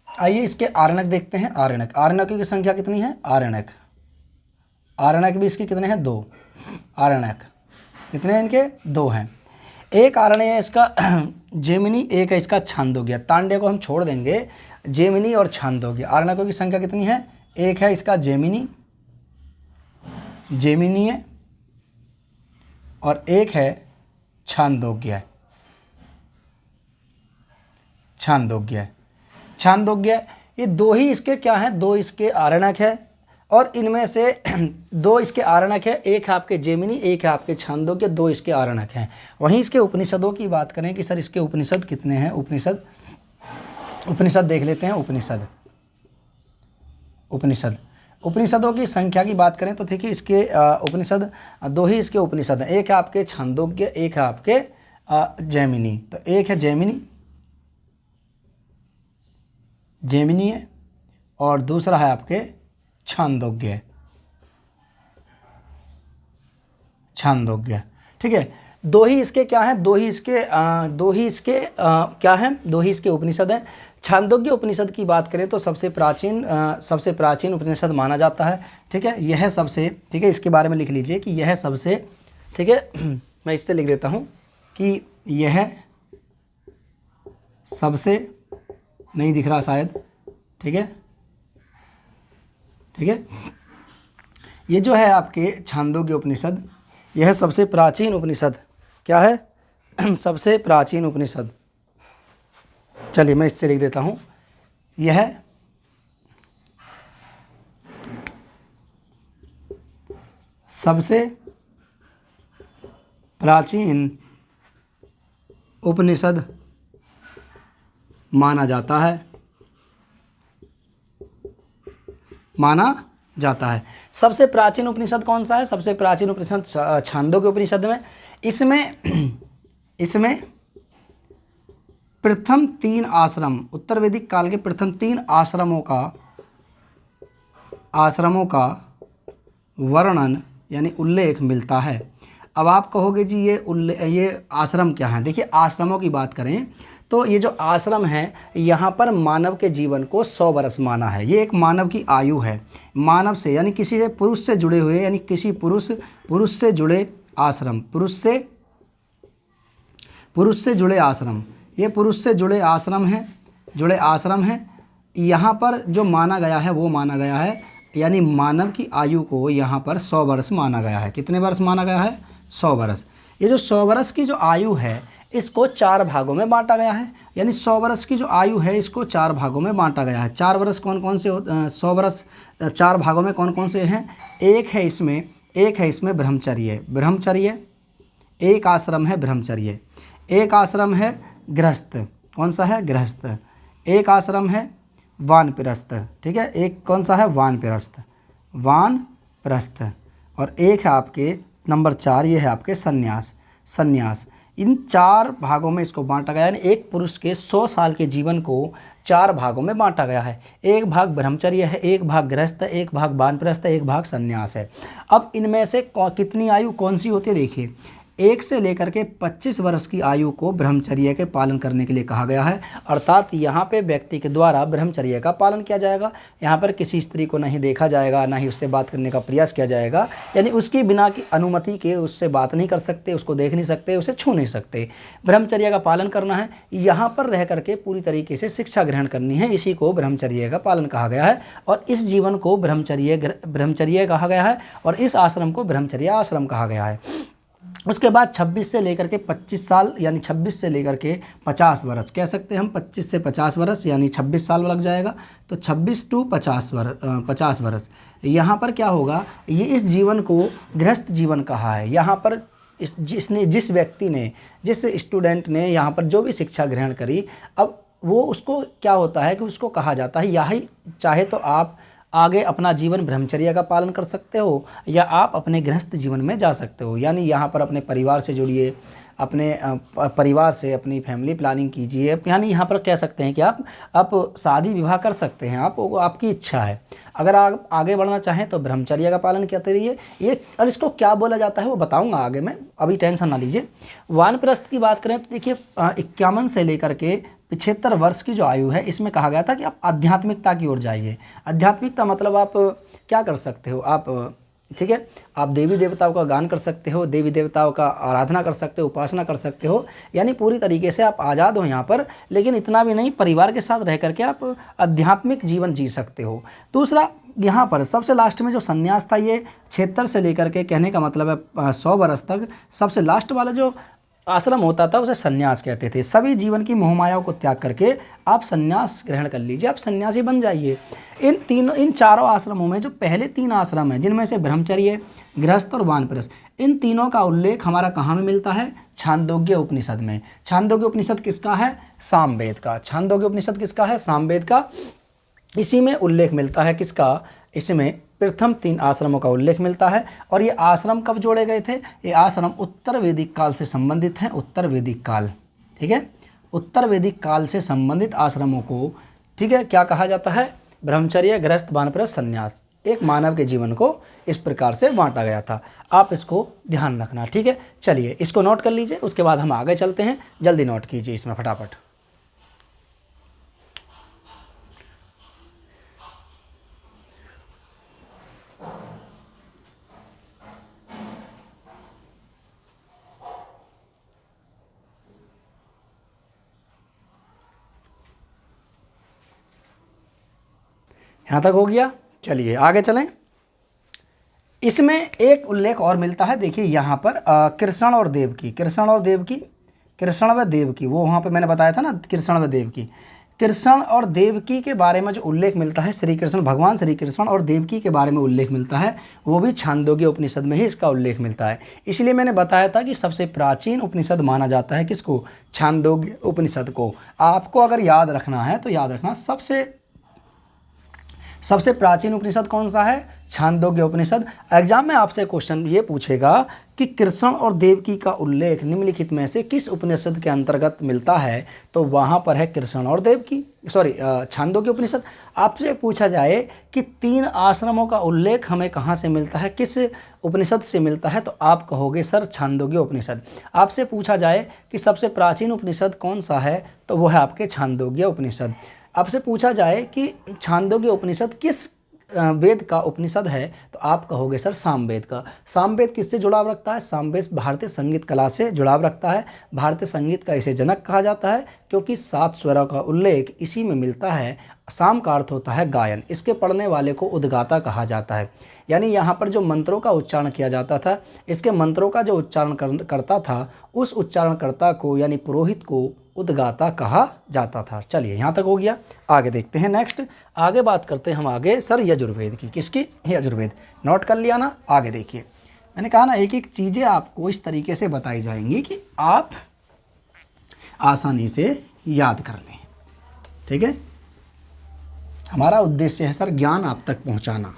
आइए इसके आरण्यक देखते हैं। आरण्यकों की संख्या कितनी है? आरण्यक भी इसके कितने हैं? 2 आरण्यक। कितने हैं इनके? 2 हैं। एक आरण्य है इसका जैमिनी, एक है इसका छांदोग्य। तांडीय को हम छोड़ देंगे, जैमिनी और छांदोग्य। आरण्यकों की संख्या कितनी है? एक है इसका जैमिनीय और एक है छांदोग्य। ये 2 ही इसके क्या हैं? 2 इसके आरण्यक है और इनमें से 2 इसके आरण्यक है। एक है आपके जैमिनी, एक है आपके छांदोग्य, 2 इसके आरण्यक हैं। वहीं इसके उपनिषदों की बात करें कि सर इसके उपनिषद कितने हैं? उपनिषद देख लेते हैं। उपनिषदों की संख्या की बात करें तो देखिए इसके उपनिषद 2 ही इसके उपनिषद हैं। एक है आपके छांदोग्य, एक है आपके जैमिनी। तो एक है जैमिनीय और दूसरा है आपके छांदोग्य। छांदोग्य। ठीक है, दो ही इसके क्या हैं, दो ही इसके उपनिषद हैं। छांदोग्य उपनिषद की बात करें तो सबसे प्राचीन उपनिषद माना जाता है। ठीक है, यह सबसे, ठीक है, इसके बारे में लिख लीजिए कि यह सबसे, ठीक है, मैं इससे लिख देता हूँ कि यह सबसे, नहीं दिख रहा शायद, ठीक है, ठीक है, ये जो है आपके छांदोग्य उपनिषद, यह सबसे प्राचीन उपनिषद क्या है, सबसे प्राचीन उपनिषद। चलिए मैं इससे लिख देता हूँ, यह सबसे प्राचीन उपनिषद माना जाता है, सबसे प्राचीन उपनिषद कौन सा है, सबसे प्राचीन उपनिषद छांदोग्य उपनिषद में। इसमें प्रथम 3 आश्रम, उत्तर वैदिक काल के प्रथम 3 आश्रमों का वर्णन यानी उल्लेख मिलता है। अब आप कहोगे जी ये आश्रम क्या है। देखिए, आश्रमों की बात करें तो ये जो आश्रम है, यहाँ पर मानव के जीवन को 100 वर्ष माना है। ये एक मानव की आयु है, मानव से यानी किसी से पुरुष से जुड़े हुए, यानी किसी पुरुष से जुड़े आश्रम, पुरुष से जुड़े आश्रम, ये पुरुष से जुड़े आश्रम हैं। यहाँ पर जो माना गया है वो माना गया है, यानी मानव की आयु को यहाँ पर 100 वर्ष माना गया है। कितने वर्ष माना गया है, 100 वर्ष। ये जो 100 वर्ष की जो आयु है इसको 4 भागों में बांटा गया है, यानी 100 वर्ष की जो आयु है इसको 4 भागों में बांटा गया है। 4 वर्ष कौन कौन से 100 वर्ष 4 भागों में कौन कौन से हैं। एक है इसमें ब्रह्मचर्य, एक आश्रम है ब्रह्मचर्य, एक आश्रम है गृहस्थ, कौन सा है, गृहस्थ, एक आश्रम है वानप्रस्थ, ठीक है, एक कौन सा है, वानप्रस्थ, और एक है आपके नंबर 4, ये है आपके सन्यास। इन 4 भागों में इसको बांटा गया है। एक पुरुष के 100 साल के जीवन को 4 भागों में बांटा गया है। एक भाग ब्रह्मचर्य है, एक भाग गृहस्थ है, एक भाग वानप्रस्थ है, एक भाग सन्यास है। अब इनमें से कितनी आयु कौन सी होती है, देखिए 1 से लेकर के 25 वर्ष की आयु को ब्रह्मचर्य के पालन करने के लिए कहा गया है। अर्थात यहाँ पे व्यक्ति के द्वारा ब्रह्मचर्य का पालन किया जाएगा। यहाँ पर किसी स्त्री को नहीं देखा जाएगा, ना ही उससे बात करने का प्रयास किया जाएगा, यानी उसकी बिना की अनुमति के उससे बात नहीं कर सकते, उसको देख नहीं सकते, उसे छू नहीं सकते। ब्रह्मचर्य का पालन करना है, यहाँ पर रह करके पूरी तरीके से शिक्षा ग्रहण करनी है, इसी को ब्रह्मचर्य का पालन कहा गया है। और इस जीवन को ब्रह्मचर्य कहा गया है, और इस आश्रम को ब्रह्मचर्य आश्रम कहा गया है। उसके बाद 26 से लेकर के 25 साल, यानी 26 से लेकर के 50 वर्ष कह सकते हैं हम, 25 से 50 वर्ष यानी 26 साल लग जाएगा, तो 26 टू 50 वर्ष। यहाँ पर क्या होगा, ये इस जीवन को गृहस्थ जीवन कहा है। यहाँ पर जिस व्यक्ति ने, जिस स्टूडेंट ने यहाँ पर जो भी शिक्षा ग्रहण करी, अब वो उसको क्या होता है कि उसको कहा जाता है, यही चाहे तो आप आगे अपना जीवन ब्रह्मचर्य का पालन कर सकते हो, या आप अपने गृहस्थ जीवन में जा सकते हो। यानी यहाँ पर अपने परिवार से जुड़िए, अपने परिवार से अपनी फैमिली प्लानिंग कीजिए। यानी यहाँ पर कह सकते हैं कि आप शादी विवाह कर सकते हैं, आपकी इच्छा है। अगर आप आगे बढ़ना चाहें तो ब्रह्मचर्य का पालन करते रहिए। ये और इसको क्या बोला जाता है वो बताऊंगा आगे मैं, अभी टेंशन ना लीजिए। वानप्रस्थ की बात करें तो देखिए 51 से लेकर के 75 वर्ष की जो आयु है, इसमें कहा गया था कि आप आध्यात्मिकता की ओर जाइए। आध्यात्मिकता मतलब आप क्या कर सकते हो, आप ठीक है, आप देवी देवताओं का गान कर सकते हो, देवी देवताओं का आराधना कर सकते हो, उपासना कर सकते हो, यानी पूरी तरीके से आप आज़ाद हो यहाँ पर। लेकिन इतना भी नहीं, परिवार के साथ रह करके आप आध्यात्मिक जीवन जी सकते हो। दूसरा, यहाँ पर सबसे लास्ट में जो सन्यास था, ये 76 से लेकर के, कहने का मतलब है 100 वर्ष तक सबसे लास्ट वाला जो आश्रम होता था उसे सन्यास कहते थे। सभी जीवन की मोहमायाओं को त्याग करके आप सन्यास ग्रहण कर लीजिए, आप सन्यासी बन जाइए। इन चारों आश्रमों में जो पहले 3 आश्रम हैं, जिनमें से ब्रह्मचर्य, गृहस्थ और वानप्रस्थ, इन तीनों का उल्लेख हमारा कहाँ में मिलता है, छांदोग्य उपनिषद में। छांदोग्य उपनिषद किसका है, सामवेद का। छांदोग्य उपनिषद किसका है, सामवेद का। इसी में उल्लेख मिलता है किसका, इसमें प्रथम 3 आश्रमों का उल्लेख मिलता है। और ये आश्रम कब जोड़े गए थे, ये आश्रम उत्तर वैदिक काल से संबंधित हैं, उत्तर वैदिक काल, ठीक है, उत्तर वैदिक काल से संबंधित आश्रमों को, ठीक है, क्या कहा जाता है, ब्रह्मचर्य, गृहस्थ, वानप्रस्थ, सन्यास। एक मानव के जीवन को इस प्रकार से बांटा गया था। आप इसको ध्यान रखना, ठीक है। चलिए इसको नोट कर लीजिए, उसके बाद हम आगे चलते हैं। जल्दी नोट कीजिए इसमें फटाफट। यहाँ तक हो गया। चलिए आगे चलें। इसमें एक उल्लेख और मिलता है, देखिए यहाँ पर कृष्ण और देवकी, कृष्ण और देवकी, कृष्ण व देवकी, वो वहाँ पे मैंने बताया था ना कृष्ण व देवकी। कृष्ण और देवकी के बारे में जो उल्लेख मिलता है, श्री कृष्ण, भगवान श्री कृष्ण और देवकी के बारे में उल्लेख मिलता है, वो भी छांदोग्य उपनिषद में ही इसका उल्लेख मिलता है। इसलिए मैंने बताया था कि सबसे प्राचीन उपनिषद माना जाता है किसको, छांदोग्य उपनिषद को। आपको अगर याद रखना है तो याद रखना सबसे प्राचीन उपनिषद कौन सा है, छांदोग्य उपनिषद। एग्जाम में आपसे क्वेश्चन ये पूछेगा कि कृष्ण और देवकी का उल्लेख निम्नलिखित में से किस उपनिषद के अंतर्गत मिलता है, तो वहाँ पर है कृष्ण और देवकी, छांदोग्य उपनिषद। आपसे पूछा जाए कि 3 आश्रमों का उल्लेख हमें कहाँ से मिलता है, किस उपनिषद से मिलता है, तो आप कहोगे सर छांदोग्य उपनिषद। आपसे पूछा जाए कि सबसे प्राचीन उपनिषद कौन सा है, तो वो है आपके छांदोग्य उपनिषद। आपसे पूछा जाए कि छांदोग्य उपनिषद किस वेद का उपनिषद है, तो आप कहोगे सर सामवेद का। सामवेद किससे जुड़ाव रखता है, सामवेद भारतीय संगीत कला से जुड़ाव रखता है। भारतीय संगीत का इसे जनक कहा जाता है क्योंकि 7 स्वरों का उल्लेख इसी में मिलता है। साम का अर्थ होता है गायन, इसके पढ़ने वाले को उद्गाता कहा जाता है। यानी यहाँ पर जो मंत्रों का उच्चारण किया जाता था, इसके मंत्रों का जो उच्चारण करता था, उस उच्चारणकर्ता को यानी पुरोहित को उद्गाता कहा जाता था। चलिए यहाँ तक हो गया। आगे देखते हैं, नेक्स्ट आगे बात करते हैं हम आगे सर यजुर्वेद की। किसकी, यजुर्वेद। नोट कर लिया ना। आगे देखिए, मैंने कहा ना एक एक चीज़ें आपको इस तरीके से बताई जाएंगी कि आप आसानी से याद कर लें, ठीक है। हमारा उद्देश्य है सर ज्ञान आप तक पहुँचाना,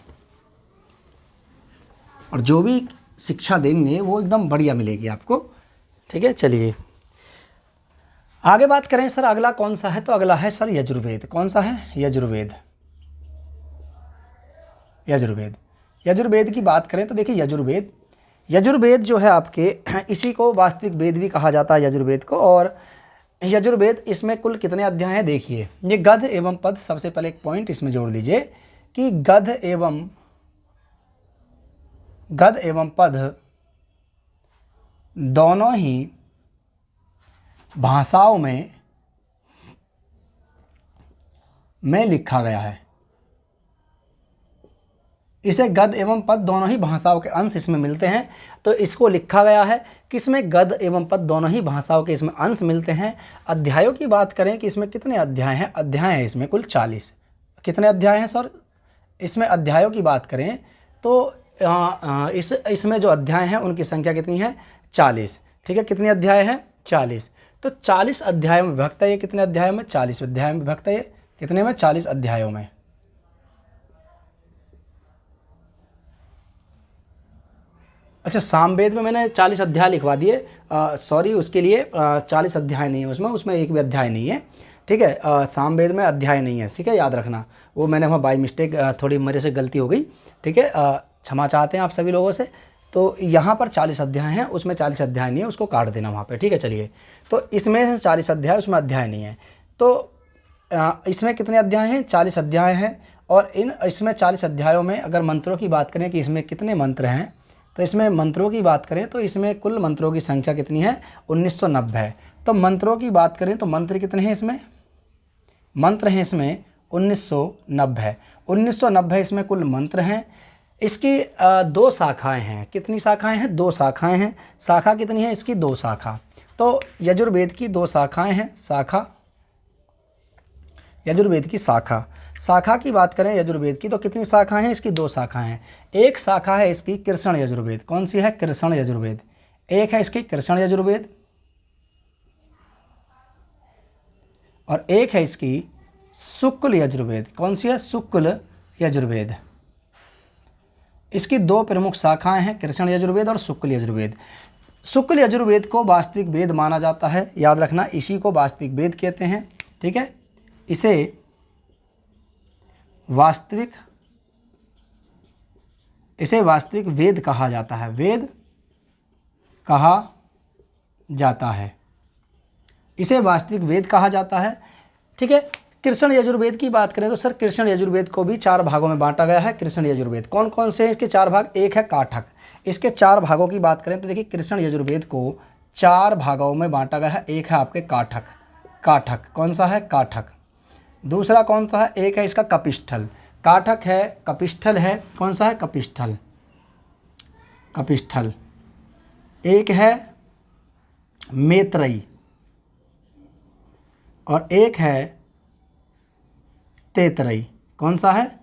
और जो भी शिक्षा देंगे वो एकदम बढ़िया मिलेगी आपको, ठीक है। चलिए आगे बात करें सर, अगला कौन सा है, तो अगला है सर यजुर्वेद। कौन सा है, यजुर्वेद। यजुर्वेद, यजुर्वेद की बात करें तो देखिए यजुर्वेद जो है आपके, इसी को वास्तविक वेद भी कहा जाता है यजुर्वेद को। और यजुर्वेद, इसमें कुल कितने अध्याय हैं, देखिए ये गद्य एवं पद। सबसे पहले एक पॉइंट इसमें जोड़ लीजिए कि गद्य एवं पद दोनों ही भाषाओं में लिखा गया है। इसे गद्य एवं पद दोनों ही भाषाओं के अंश इसमें मिलते हैं, तो इसको लिखा गया है किसमें, गद्य एवं पद दोनों ही भाषाओं के इसमें अंश मिलते हैं। अध्यायों की बात करें कि इसमें कितने अध्याय हैं, अध्याय हैं इसमें कुल 40। कितने अध्याय हैं सर, इसमें अध्यायों की बात करें तो इसमें जो अध्याय हैं उनकी संख्या कितनी है, 40, ठीक है। कितने अध्याय हैं, 40। तो 40 अध्यायों में विभक्त है ये। कितने अध्यायों में, 40 अध्यायों में विभक्त है ये। कितने में, 40 अध्यायों में। अच्छा, सामवेद में मैंने 40 अध्याय लिखवा दिए, सॉरी उसके लिए। 40 अध्याय नहीं है उसमें एक भी अध्याय नहीं है, ठीक है। सामवेद में अध्याय नहीं है, ठीक है, याद रखना। वो मैंने वहाँ बाई मिस्टेक थोड़ी मेरे से गलती हो गई, ठीक है। क्षमा चाहते हैं आप सभी लोगों से। तो यहाँ पर 40 अध्याय हैं, उसमें 40 अध्याय नहीं है, उसको काट देना वहाँ पे, ठीक है। चलिए, तो इसमें से 40 अध्याय, उसमें अध्याय नहीं है। तो इसमें कितने अध्याय हैं, 40 अध्याय हैं। और इसमें 40 अध्यायों में अगर मंत्रों की बात करें कि इसमें कितने मंत्र हैं, तो इसमें मंत्रों की बात करें तो इसमें कुल मंत्रों की संख्या कितनी है, 1990 है। तो मंत्रों की बात करें तो मंत्र कितने हैं इसमें, मंत्र हैं इसमें 1990 है। 1990 इसमें कुल मंत्र हैं। इसकी 2 शाखाएं हैं। कितनी शाखाएं हैं, 2 शाखाएं हैं। शाखा कितनी है इसकी, 2 शाखा। तो यजुर्वेद की 2 शाखाएं हैं। यजुर्वेद की शाखा की बात करें यजुर्वेद की तो कितनी शाखाएं हैं इसकी, 2 शाखाएं हैं। एक शाखा है इसकी कृष्ण यजुर्वेद। कौन सी है, कृष्ण यजुर्वेद। एक है इसकी कृष्ण यजुर्वेद और एक है इसकी शुक्ल यजुर्वेद। कौन सी है, शुक्ल यजुर्वेद। इसकी 2 प्रमुख शाखाएं हैं, कृष्ण यजुर्वेद और शुक्ल यजुर्वेद। शुक्ल यजुर्वेद को वास्तविक वेद माना जाता है, याद रखना, इसी को वास्तविक वेद कहते हैं, ठीक है। इसे वास्तविक इसे वास्तविक वेद कहा जाता है, वेद कहा जाता है, इसे वास्तविक वेद कहा जाता है। ठीक है। कृष्ण यजुर्वेद की बात करें तो सर कृष्ण यजुर्वेद को भी 4 भागों में बांटा गया है। कृष्ण यजुर्वेद कौन कौन से हैं इसके 4 भाग? एक है काठक। इसके 4 भागों की बात करें तो देखिए कृष्ण यजुर्वेद को 4 भागों में बांटा गया है। एक है आपके काठक, काठक कौन सा है? काठक। दूसरा कौन सा है? एक है इसका कपिष्ठल। काठक है, कपिष्ठल है, कौन सा है? कपिष्ठल, कपिष्ठल। एक है मैत्रेयी और एक है तैतरेयी। कौन सा है?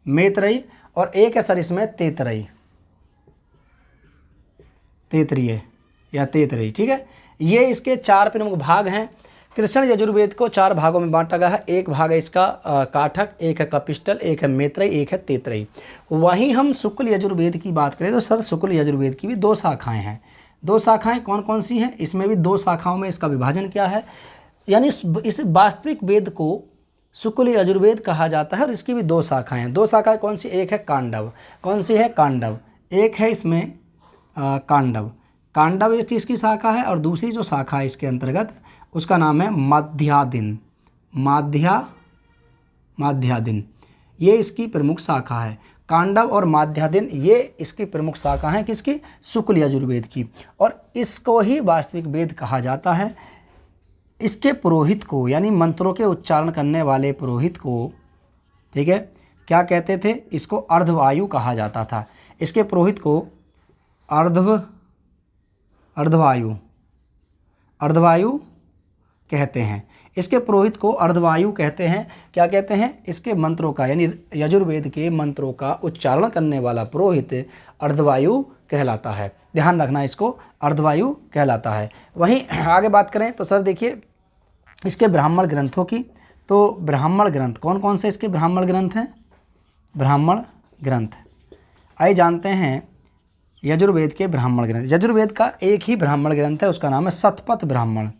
मैत्रेयी। और एक है सर इसमें तैतरेयी, तैतरीय या तैतरेयी। ठीक है। ये इसके 4 प्रमुख भाग हैं। कृष्ण यजुर्वेद को 4 भागों में बांटा गया है। एक भाग है इसका काठक, एक है कपिष्ठल, एक है मैत्रेयी, एक है तैतरेयी। वहीं हम शुक्ल यजुर्वेद की बात करें तो सर शुक्ल यजुर्वेद की भी 2 शाखाएं हैं। 2 शाखाएं कौन कौन सी हैं? इसमें भी 2 शाखाओं में इसका विभाजन क्या है, यानी इस वास्तविक वेद को शुक्ल यजुर्वेद कहा जाता है और इसकी भी 2 शाखाएं हैं। 2 शाखाएं कौन सी? एक है कांडव। कौन सी है? कांडव। एक है इसमें कांडव, कांडव एक इसकी शाखा है और दूसरी जो शाखा है इसके अंतर्गत उसका नाम है माध्यादिन, माध्यादिन। ये इसकी प्रमुख शाखा है। कांडव और माध्यादिन ये इसकी प्रमुख शाखा हैं किसकी? शुक्ल यजुर्वेद की। और इसको ही वास्तविक वेद कहा जाता है। इसके पुरोहित को, यानी मंत्रों के उच्चारण करने वाले पुरोहित को, ठीक है, क्या कहते थे? इसको अर्धवायु कहा जाता था। इसके पुरोहित को अर्धवायु कहते हैं। इसके पुरोहित को अर्धवायु कहते हैं। क्या कहते हैं? इसके मंत्रों का, यानी यजुर्वेद के मंत्रों का उच्चारण करने वाला पुरोहित अर्धवायु कहलाता है। ध्यान रखना, इसको अर्धवायु कहलाता है। वहीं आगे बात करें तो सर देखिए इसके ब्राह्मण ग्रंथों की, तो ब्राह्मण ग्रंथ कौन कौन से इसके ब्राह्मण ग्रंथ हैं? ब्राह्मण ग्रंथ आइए जानते हैं यजुर्वेद के ब्राह्मण ग्रंथ। यजुर्वेद का एक ही ब्राह्मण ग्रंथ है, उसका नाम है शतपथ ब्राह्मण।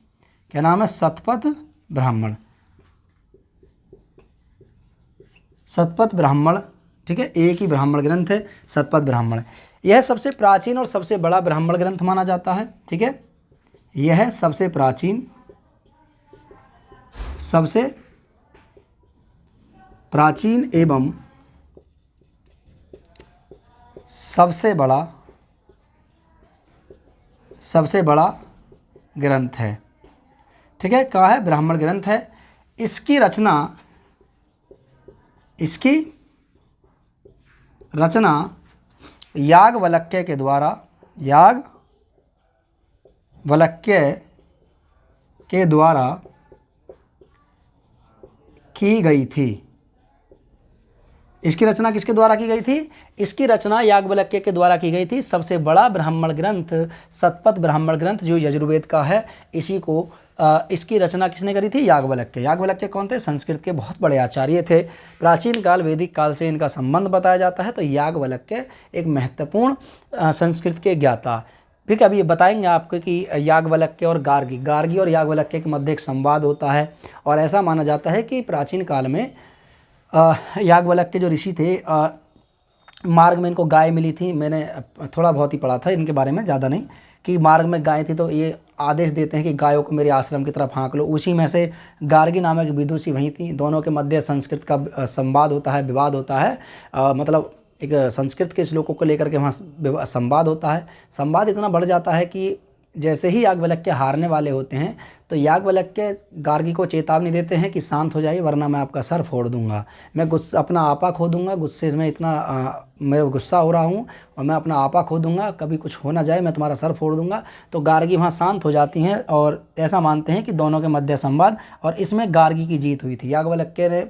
क्या नाम है? शतपथ ब्राह्मण, शतपथ ब्राह्मण। ठीक है, एक ही ब्राह्मण ग्रंथ है, शतपथ ब्राह्मण। यह सबसे प्राचीन और सबसे बड़ा ब्राह्मण ग्रंथ माना जाता है। ठीक है, यह सबसे प्राचीन, सबसे प्राचीन एवं सबसे बड़ा ग्रंथ है। ठीक है, कहा है? ब्राह्मण ग्रंथ है। इसकी रचना याज्ञवल्क्य के द्वारा की गई थी। इसकी रचना किसके द्वारा की गई थी? इसकी रचना याज्ञवल्क्य के द्वारा की गई थी। सबसे बड़ा ब्राह्मण ग्रंथ शतपथ ब्राह्मण ग्रंथ जो यजुर्वेद का है, इसी को इसकी रचना किसने करी थी? याज्ञवल्क्य। याज्ञवल्क्य कौन थे? संस्कृत के बहुत बड़े आचार्य थे। प्राचीन काल वैदिक काल से इनका संबंध बताया जाता है। तो याज्ञवल्क्य एक महत्वपूर्ण संस्कृत के ज्ञाता। ठीक है, अभी बताएंगे आपको कि याज्ञवल्क्य और गार्गी और याज्ञवल्क्य के मध्य एक संवाद होता है। और ऐसा माना जाता है कि प्राचीन काल में याज्ञवल्क्य जो ऋषि थे, मार्ग में इनको गाय मिली थी। मैंने थोड़ा बहुत ही पढ़ा था इनके बारे में, ज़्यादा नहीं, कि मार्ग में गाय थी तो ये आदेश देते हैं कि गायों को मेरे आश्रम की तरफ हाँक लो। उसी में से गार्गी नामक विदुषी वहीं थी। दोनों के मध्य संस्कृत का संवाद होता है, विवाद होता है। मतलब एक संस्कृत के श्लोकों को लेकर के वहाँ संवाद होता है। संवाद इतना बढ़ जाता है कि जैसे ही याज्ञवल्क्य हारने वाले होते हैं तो याज्ञवल्क्य गार्गी को चेतावनी देते हैं कि शांत हो जाइए वरना मैं आपका सर फोड़ दूंगा, मैं अपना आपा खो दूंगा, गुस्से में इतना मैं गुस्सा हो रहा हूँ और मैं अपना आपा खो दूंगा, कभी कुछ हो ना जाए मैं तुम्हारा सर फोड़ दूंगा। तो गार्गी वहाँ शांत हो जाती हैं और ऐसा मानते हैं कि दोनों के मध्य संवाद, और इसमें गार्गी की जीत हुई थी। याज्ञवल्क्य ने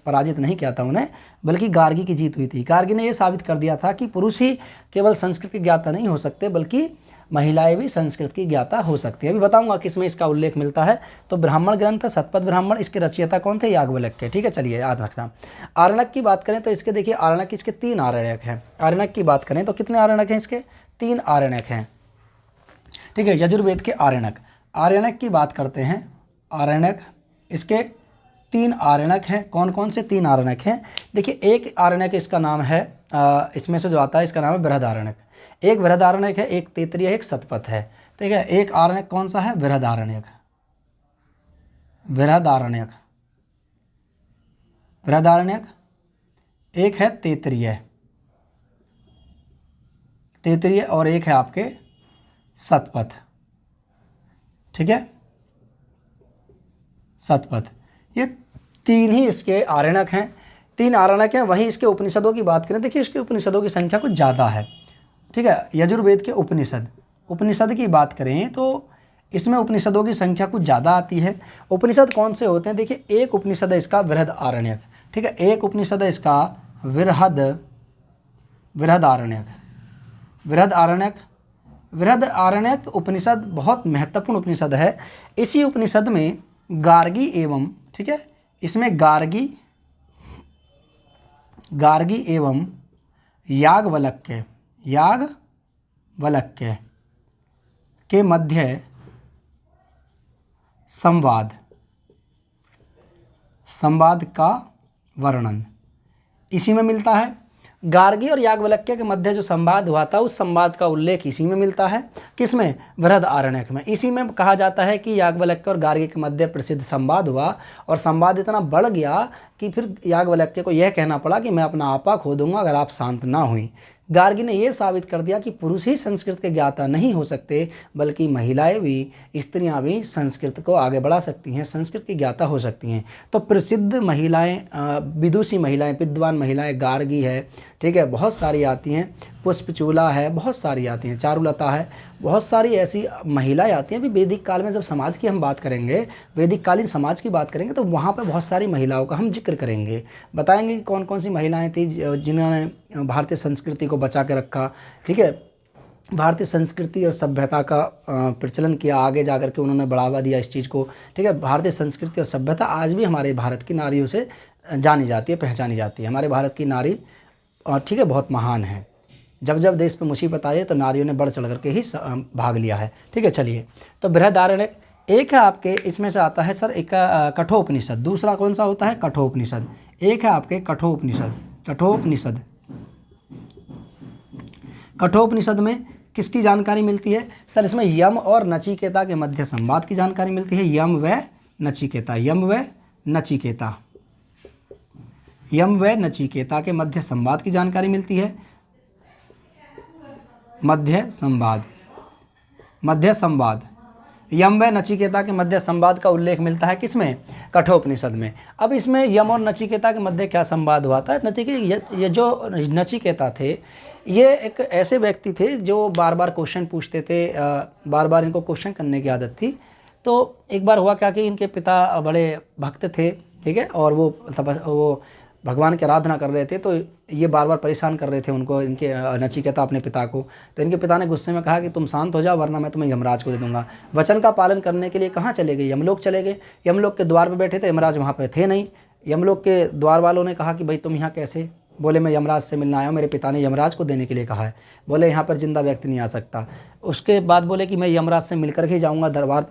पराजित नहीं किया था उन्हें, बल्कि गार्गी की जीत हुई थी। गार्गी ने यह साबित कर दिया था कि पुरुष ही केवल संस्कृत के ज्ञाता नहीं हो सकते, बल्कि महिलाएं भी संस्कृत की ज्ञाता हो सकती है। अभी बताऊंगा किसमें इसका उल्लेख मिलता है। तो ब्राह्मण ग्रंथ शतपथ ब्राह्मण, इसके रचयिता कौन थे? याज्ञवल्क्य। ठीक है, चलिए याद रखना। आरण्यक की बात करें तो इसके देखिए आरण्यक, इसके 3 आरण्यक हैं। आरण्यक की बात करें तो कितने आरण्यक हैं इसके? 3 आरण्यक हैं। ठीक है, यजुर्वेद के आरण्यक। आरण्यक की बात करते हैं, आरण्यक इसके तीन आरण्यक हैं। कौन कौन से तीन आरण्यक हैं? देखिए, एक आरण्यक इसका नाम है इसमें से जो आता है इसका नाम है बृहदारण्यक। एक बृहदारण्यक है, एक तैतरीय है, एक शतपथ है। ठीक है, एक आरण्यक कौन सा है? बृहदारण्यक। बृहदारण्यक, बृहदारण्यक। एक है तैतरीय, तैतरीय, और एक है आपके शतपथ। ठीक है, शतपथ। ये तीन ही इसके आरण्यक हैं, तीन आरण्यक हैं। वहीं इसके उपनिषदों की बात करें, देखिए इसके उपनिषदों की संख्या कुछ ज़्यादा है। ठीक है, यजुर्वेद के उपनिषद की बात करें तो इसमें उपनिषदों की संख्या कुछ ज़्यादा आती है। उपनिषद कौन से होते हैं? देखिए, एक उपनिषद है इसका बृहदारण्यक। ठीक है, एक उपनिषद है इसका बृहदारण्यक। बृहदारण्यक उपनिषद बहुत महत्वपूर्ण उपनिषद है। इसी उपनिषद में गार्गी एवं, ठीक है, इसमें गार्गी एवं याज्ञवल्क्य के मध्य संवाद का वर्णन इसी में मिलता है। गार्गी और याज्ञवल्क्य के मध्य जो संवाद हुआ था, उस संवाद का उल्लेख इसी में मिलता है। किसमें? बृहदारण्यक में। इसी में कहा जाता है कि याज्ञवल्क्य और गार्गी के मध्य प्रसिद्ध संवाद हुआ, और संवाद इतना बढ़ गया कि फिर याज्ञवल्क्य को यह कहना पड़ा कि मैं अपना आपा खो दूंगा अगर आप शांत ना हुई। गार्गी ने यह साबित कर दिया कि पुरुष ही संस्कृत के ज्ञाता नहीं हो सकते, बल्कि महिलाएं भी, स्त्रियां भी संस्कृत को आगे बढ़ा सकती हैं, संस्कृत की ज्ञाता हो सकती हैं। तो प्रसिद्ध महिलाएं, विदुषी महिलाएं, विद्वान महिलाएं गार्गी है, ठीक है, बहुत सारी आती हैं। पुष्पचूला है, बहुत सारी आती हैं। चारुलता है, बहुत सारी ऐसी महिलाएं आती हैं। अभी वैदिक काल में जब समाज की हम बात करेंगे, वैदिक कालीन समाज की बात करेंगे, तो वहाँ पर बहुत सारी महिलाओं का हम जिक्र करेंगे, बताएंगे कि कौन कौन सी महिलाएं थी जिन्होंने भारतीय संस्कृति को बचा के रखा। ठीक है, भारतीय संस्कृति और सभ्यता का प्रचलन किया, आगे जाकर के उन्होंने बढ़ावा दिया इस चीज़ को। ठीक है, भारतीय संस्कृति और सभ्यता आज भी हमारे भारत की नारियों से जानी जाती है, पहचानी जाती है। हमारे भारत की नारी, ठीक है, बहुत महान है। जब जब देश पे मुसीबत आई तो नारियों ने बढ़ चढ़ करके ही भाग लिया है। ठीक है, चलिए, तो बृहदारण्यक एक है आपके, इसमें से आता है सर एक कठोपनिषद। दूसरा कौन सा होता है? कठोपनिषद। एक है आपके कठोपनिषद। कठोपनिषद में किसकी जानकारी मिलती है सर? इसमें यम और नचिकेता के मध्य संवाद की जानकारी मिलती है। यम व नचिकेता के मध्य संवाद की जानकारी मिलती है। मध्य संवाद, यम व नचिकेता के मध्य संवाद का उल्लेख मिलता है किसमें? कठोपनिषद में। अब इसमें यम और नचिकेता के मध्य क्या संवाद हुआ था? ये जो नचिकेता थे, ये एक ऐसे व्यक्ति थे जो बार बार क्वेश्चन पूछते थे, बार बार इनको क्वेश्चन करने की आदत थी। तो एक बार हुआ क्या कि इनके पिता बड़े भक्त थे, ठीक है, और वो भगवान की आराधना कर रहे थे, तो ये बार बार परेशान कर रहे थे उनको, इनके नचिकेता अपने पिता को। तो इनके पिता ने गुस्से में कहा कि तुम शांत हो जाओ, वरना मैं तुम्हें यमराज को दे दूंगा। वचन का पालन करने के लिए कहाँ चले गए? यमलोक चले गए। यमलोक के द्वार पर बैठे थे, यमराज वहाँ पर थे नहीं। यमलोक के द्वार वालों ने कहा कि भाई तुम यहाँ कैसे? बोले मैं यमराज से मिलना आया हूँ, मेरे पिता ने यमराज को देने के लिए कहा है। बोले यहाँ पर जिंदा व्यक्ति नहीं आ सकता। उसके बाद बोले कि मैं यमराज से मिलकर ही जाऊँगा। दरबार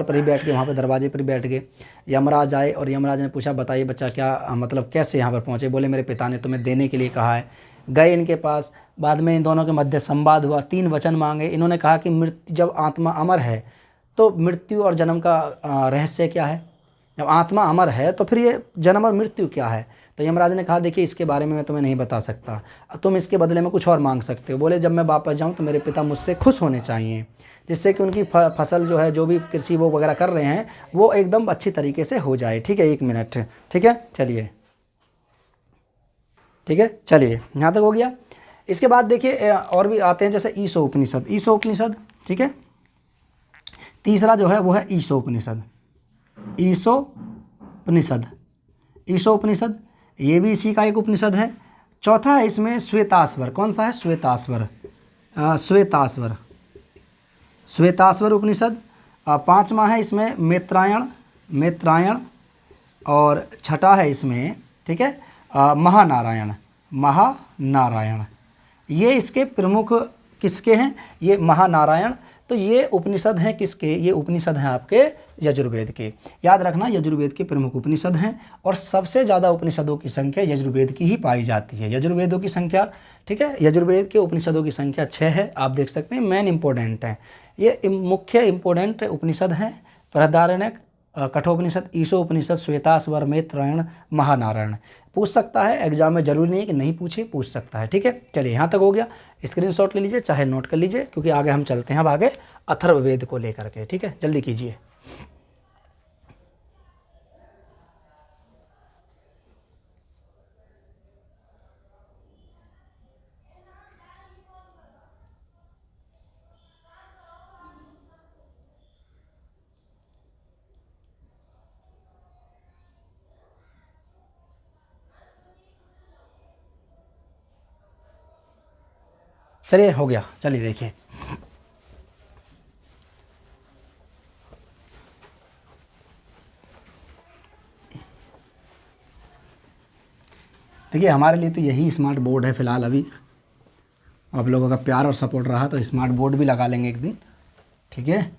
पर ही बैठ के, वहाँ पर दरवाजे पर ही बैठ गए। यमराज आए और यमराज ने पूछा, बताइए बच्चा, क्या मतलब कैसे यहाँ पर पहुँचे? बोले मेरे पिता ने तुम्हें देने के लिए कहा है। गए इनके पास, बाद में इन दोनों के मध्य संवाद हुआ। 3 वचन मांगे इन्होंने। कहा कि मृत्यु, जब आत्मा अमर है तो मृत्यु और जन्म का रहस्य क्या है? जब आत्मा अमर है तो फिर ये जन्म और मृत्यु क्या है? तो यमराज ने कहा देखिए इसके बारे में मैं तुम्हें नहीं बता सकता, तुम इसके बदले में कुछ और मांग सकते हो। बोले जब मैं वापस जाऊं तो मेरे पिता मुझसे खुश होने चाहिए, जिससे कि उनकी फसल जो है, जो भी कृषि वो वगैरह कर रहे हैं, वो एकदम अच्छी तरीके से हो जाए। ठीक है, 1 मिनट, ठीक है, चलिए, ठीक है, चलिए, यहाँ तक हो गया। इसके बाद देखिए और भी आते हैं, जैसे ईशोपनिषद, ठीक है। तीसरा जो है वो है ईशोपनिषद, ये भी इसी का एक उपनिषद है। चौथा है इसमें श्वेताश्वर। कौन सा है? श्वेताश्वर उपनिषद। 5वां है इसमें मैत्रायण, और छठा है इसमें, ठीक है, महानारायण। ये इसके प्रमुख किसके हैं? ये महानारायण तो ये उपनिषद हैं किसके, ये उपनिषद हैं आपके यजुर्वेद के। याद रखना यजुर्वेद के प्रमुख उपनिषद हैं और सबसे ज़्यादा उपनिषदों की संख्या यजुर्वेद की ही पाई जाती है। यजुर्वेदों की संख्या, ठीक है, यजुर्वेद के उपनिषदों की संख्या 6 है। आप देख सकते हैं मेन इंपॉर्टेंट है, ये मुख्य इंपॉर्टेंट उपनिषद हैं। बृहदारण्यक, कठोपनिषद, ईशोपनिषद, श्वेताश्वर, मैत्रेयण, महानारायण। पूछ सकता है एग्जाम में, जरूरी नहीं है कि नहीं पूछे, पूछ सकता है। ठीक है, चलिए यहाँ तक हो गया। स्क्रीनशॉट ले लीजिए चाहे नोट कर लीजिए, क्योंकि आगे हम चलते हैं अब आगे अथर्ववेद को लेकर के। ठीक है, जल्दी कीजिए। चलिए हो गया, चलिए देखिए। देखिए हमारे लिए तो यही स्मार्ट बोर्ड है फ़िलहाल। अभी आप लोगों का प्यार और सपोर्ट रहा तो स्मार्ट बोर्ड भी लगा लेंगे एक दिन। ठीक है,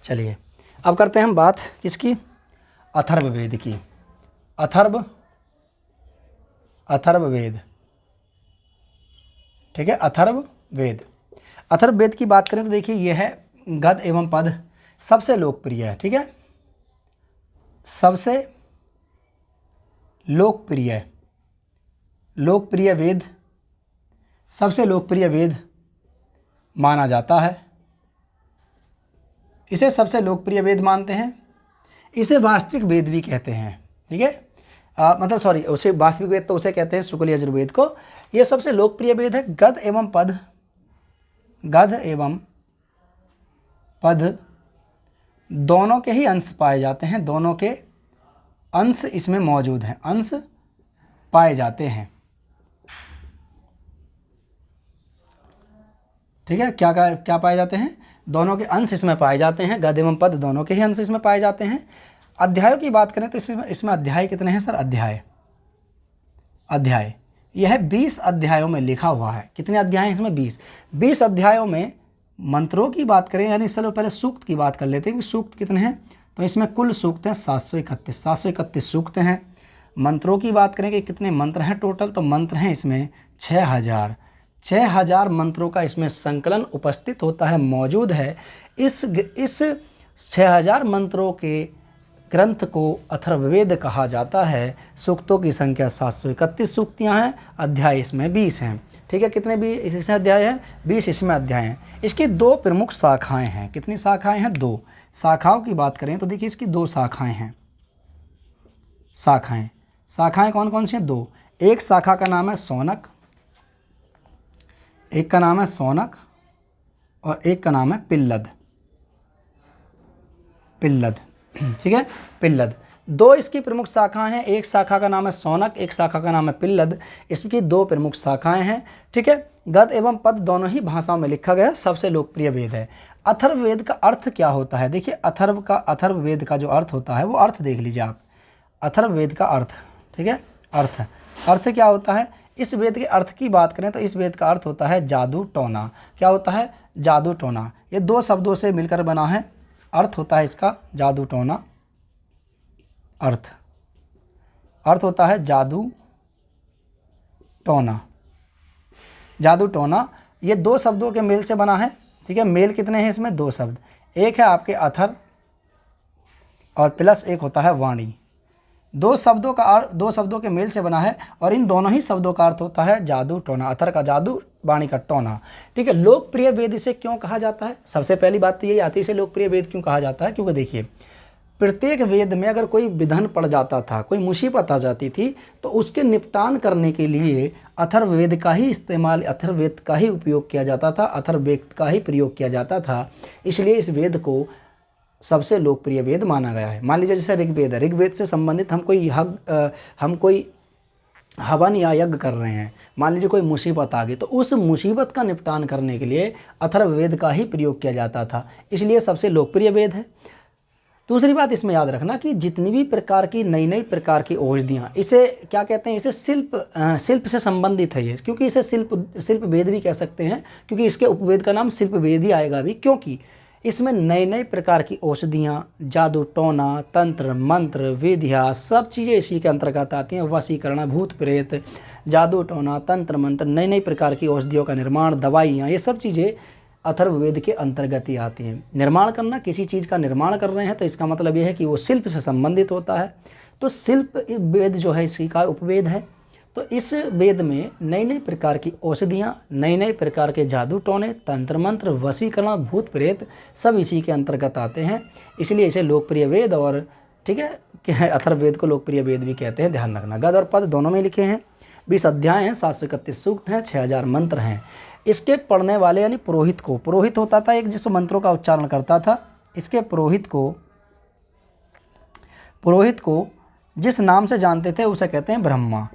चलिए अब करते हैं हम बात किसकी, अथर्ववेद की। अथर्ववेद, ठीक है, अथर्ववेद। अथर्ववेद की बात करें तो देखिए ये है गद्य एवं पद, सबसे लोकप्रिय है। ठीक है, सबसे लोकप्रिय वेद, सबसे लोकप्रिय वेद माना जाता है। इसे सबसे लोकप्रिय वेद मानते हैं। इसे वास्तविक वेद भी कहते हैं। ठीक है, मतलब सॉरी, उसे वास्तविक वेद तो उसे कहते हैं शुक्ल यजुर्वेद को। ये सबसे लोकप्रिय वेद है। गद्य एवं पद दोनों के ही अंश पाए जाते हैं, दोनों के अंश इसमें मौजूद हैं, अंश पाए जाते हैं। ठीक है, क्या पाए जाते हैं, दोनों के अंश इसमें पाए जाते हैं। गद्य एवं पद दोनों के ही अंश इसमें पाए जाते हैं। अध्यायों की बात करें तो इसमें अध्याय कितने हैं सर, अध्याय यह 20 अध्यायों में लिखा हुआ है। कितने अध्याय हैं इसमें, 20 अध्यायों में। मंत्रों की बात करें, यानी चलो पहले सूक्त की बात कर लेते हैं कि सूक्त कितने हैं। तो इसमें कुल सूक्त हैं 731 सूक्त हैं। मंत्रों की बात करें कि कितने मंत्र हैं टोटल, तो मंत्र हैं इसमें 6000 मंत्रों का इसमें संकलन उपस्थित होता है, मौजूद है। इस 6000 मंत्रों के ग्रंथ को अथर्ववेद कहा जाता है। सूक्तों की संख्या 731 सूक्तियाँ हैं, अध्याय इसमें 20 हैं। ठीक है, कितने भी इसमें अध्याय हैं, 20 इसमें अध्याय हैं। इसकी 2 प्रमुख शाखाएं हैं। कितनी शाखाएं हैं, 2 शाखाओं की बात करें तो देखिए इसकी 2 शाखाएं हैं। शाखाएं कौन कौन सी हैं, 2। एक शाखा का नाम है शौनक, एक का नाम है शौनक और एक का नाम है पिल्लद। ठीक है, पिल्लद। 2 इसकी प्रमुख शाखाएं हैं। एक शाखा का नाम है शौनक, एक शाखा का नाम है पिल्लद। इसकी 2 प्रमुख शाखाएं हैं। ठीक है, गद्य एवं पद दोनों ही भाषाओं में लिखा गया, सबसे लोकप्रिय वेद है। अथर्ववेद का अर्थ क्या होता है, देखिए अथर्ववेद का जो अर्थ होता है वो अर्थ देख लीजिए आप। अथर्ववेद का अर्थ, ठीक है, अर्थ क्या होता है। इस वेद के अर्थ की बात करें तो इस वेद का अर्थ होता है जादू टोना। क्या होता है, जादू टोना। ये 2 शब्दों से मिलकर बना है। अर्थ होता है इसका जादू टोना, अर्थ होता है जादू टोना। ये 2 शब्दों के मेल से बना है। ठीक है, मेल कितने हैं इसमें, 2 शब्द। एक है आपके अथर और प्लस एक होता है वाणी। 2 शब्दों के मेल से बना है और इन दोनों ही शब्दों का अर्थ होता है जादू टोना। अथर का जादू, वाणी का टोना। ठीक है, लोकप्रिय वेद इसे क्यों कहा जाता है, सबसे पहली बात तो यही आती है इसे लोकप्रिय वेद क्यों कहा जाता है। क्योंकि देखिए प्रत्येक वेद में अगर कोई विघ्न पड़ जाता था, कोई मुसीबत आ जाती थी, तो उसके निपटान करने के लिए अथर्ववेद का ही इस्तेमाल, अथर्ववेद का ही उपयोग किया जाता था, अथर्ववेद का ही प्रयोग किया जाता था। इसलिए इस वेद को सबसे लोकप्रिय वेद माना गया है। मान लीजिए जैसे ऋग्वेद है, ऋग्वेद से संबंधित हम कोई हवन या यज्ञ कर रहे हैं, मान लीजिए कोई मुसीबत आ गई, तो उस मुसीबत का निपटान करने के लिए अथर्ववेद का ही प्रयोग किया जाता था, इसलिए सबसे लोकप्रिय वेद है। दूसरी बात इसमें याद रखना कि जितनी भी प्रकार की नई नई प्रकार की औषधियाँ, इसे क्या कहते हैं, इसे शिल्प से संबंधित है ये, क्योंकि इसे शिल्प वेद भी कह सकते हैं, क्योंकि इसके उपवेद का नाम शिल्प वेद ही आएगा भी, क्योंकि इसमें नए नए प्रकार की औषधियाँ, जादू टोना, तंत्र मंत्र, विधिया, सब चीज़ें इसी के अंतर्गत आती हैं। वशीकरण, भूत प्रेत, जादू टोना, तंत्र मंत्र, नई नई प्रकार की औषधियों का निर्माण, दवाइयाँ, ये सब चीज़ें अथर्ववेद के अंतर्गत ही आती हैं। निर्माण करना, किसी चीज़ का निर्माण कर रहे हैं तो इसका मतलब ये है कि वो शिल्प से संबंधित होता है। तो शिल्प वेद जो है इसी का उपवेद है। तो इस वेद में नई नई प्रकार की औषधियाँ, नए नए प्रकार के जादू टोने, तंत्र मंत्र, वशीकरण, भूत प्रेत, सब इसी के अंतर्गत आते हैं। इसलिए इसे लोकप्रिय वेद और ठीक है कि अथर्ववेद को लोकप्रिय वेद भी कहते हैं, ध्यान रखना। गद्य और पद दोनों में लिखे हैं, 20 अध्याय हैं, 731 सूक्त हैं, 6000 मंत्र हैं। इसके पढ़ने वाले यानी पुरोहित को, पुरोहित होता था एक जिस मंत्रों का उच्चारण करता था, इसके पुरोहित को जिस नाम से जानते थे उसे कहते हैं ब्रह्मा।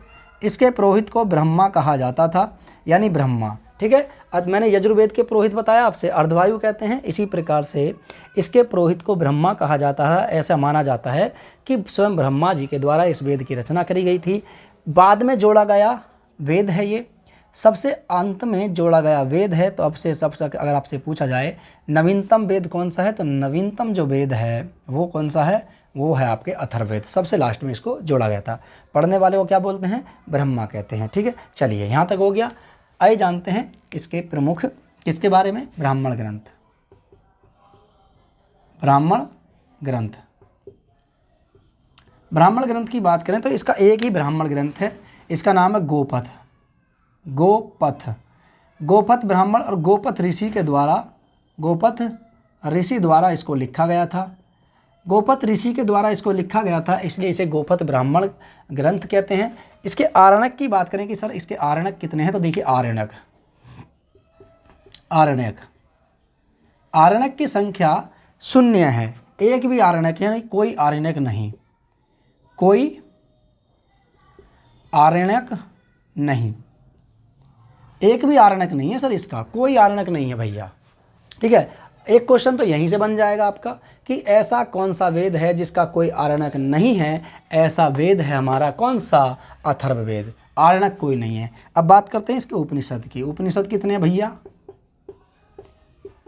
इसके पुरोहित को ब्रह्मा कहा जाता था, यानी ब्रह्मा। ठीक है, अब मैंने यजुर्वेद के पुरोहित बताया आपसे, अर्धवायु कहते हैं। इसी प्रकार से इसके पुरोहित को ब्रह्मा कहा जाता है। ऐसा माना जाता है कि स्वयं ब्रह्मा जी के द्वारा इस वेद की रचना करी गई थी। बाद में जोड़ा गया वेद है ये, सबसे अंत में जोड़ा गया वेद है। तो अब से सबसे अगर आपसे पूछा जाए नवीनतम वेद कौन सा है, तो नवीनतम जो वेद है वो कौन सा है, वो है आपके अथर्ववेद। सबसे लास्ट में इसको जोड़ा गया था। पढ़ने वाले को क्या बोलते हैं, ब्रह्मा कहते हैं। ठीक है, चलिए यहाँ तक हो गया। आइए जानते हैं इसके प्रमुख, किसके बारे में, ब्राह्मण ग्रंथ। ब्राह्मण ग्रंथ, ब्राह्मण ग्रंथ की बात करें तो इसका एक ही ब्राह्मण ग्रंथ है, इसका नाम है गोपथ। गोपथ ब्राह्मण और गोपथ ऋषि के द्वारा, गोपथ ऋषि द्वारा इसको लिखा गया था। गोपथ ऋषि के द्वारा इसको लिखा गया था, इसलिए इसे गोपथ ब्राह्मण ग्रंथ कहते हैं। इसके आरण्यक की बात करें कि सर इसके आरण्यक कितने हैं, तो देखिए आरण्यक की संख्या 0 है। एक भी आरण्यक है, कोई आरण्यक नहीं, कोई आरण्यक नहीं, एक भी आरण्यक नहीं है सर, इसका कोई आरण्यक नहीं है भैया। ठीक है, एक क्वेश्चन तो यहीं से बन जाएगा आपका कि ऐसा कौन सा वेद है जिसका कोई आरण्यक नहीं है। ऐसा वेद है हमारा कौन सा, अथर्ववेद। आरण्यक कोई नहीं है। अब बात करते हैं इसके उपनिषद की। उपनिषद कितने हैं भैया,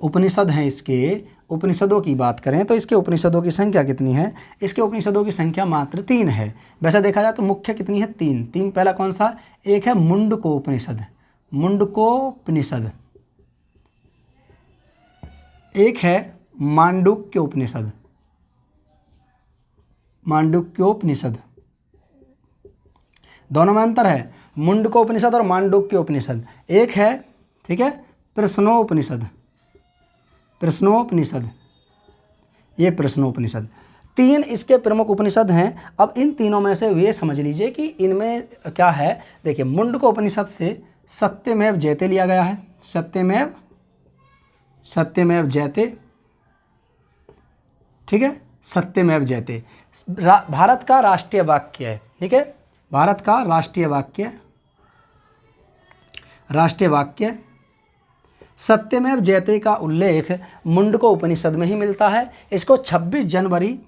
उपनिषद हैं इसके, उपनिषदों की बात करें तो इसके उपनिषदों की संख्या कितनी है, इसके उपनिषदों की संख्या मात्र 3 है। वैसे देखा जाए तो मुख्य कितनी है, 3। पहला कौन सा, एक है मुंडकोपनिषद, मुंडकोपनिषद, एक है मांडुक्योपनिषद, मांडुक्योपनिषद। दोनों में अंतर है, मुंडकोपनिषद और मांडुक्योपनिषद। एक है, ठीक है, प्रश्नोपनिषद, प्रश्नोपनिषद, ये प्रश्नोपनिषद। 3 इसके प्रमुख उपनिषद हैं। अब इन तीनों में से ये समझ लीजिए कि इनमें क्या है। देखिए, मुंडकोपनिषद से सत्यमेव जयते लिया गया है, सत्यमेव जयते, ठीक है, सत्यमेव जयते भारत का राष्ट्रीय वाक्य है। ठीक है, भारत का राष्ट्रीय वाक्य सत्यमेव जयते का उल्लेख मुंडको उपनिषद में ही मिलता है। इसको 26 जनवरी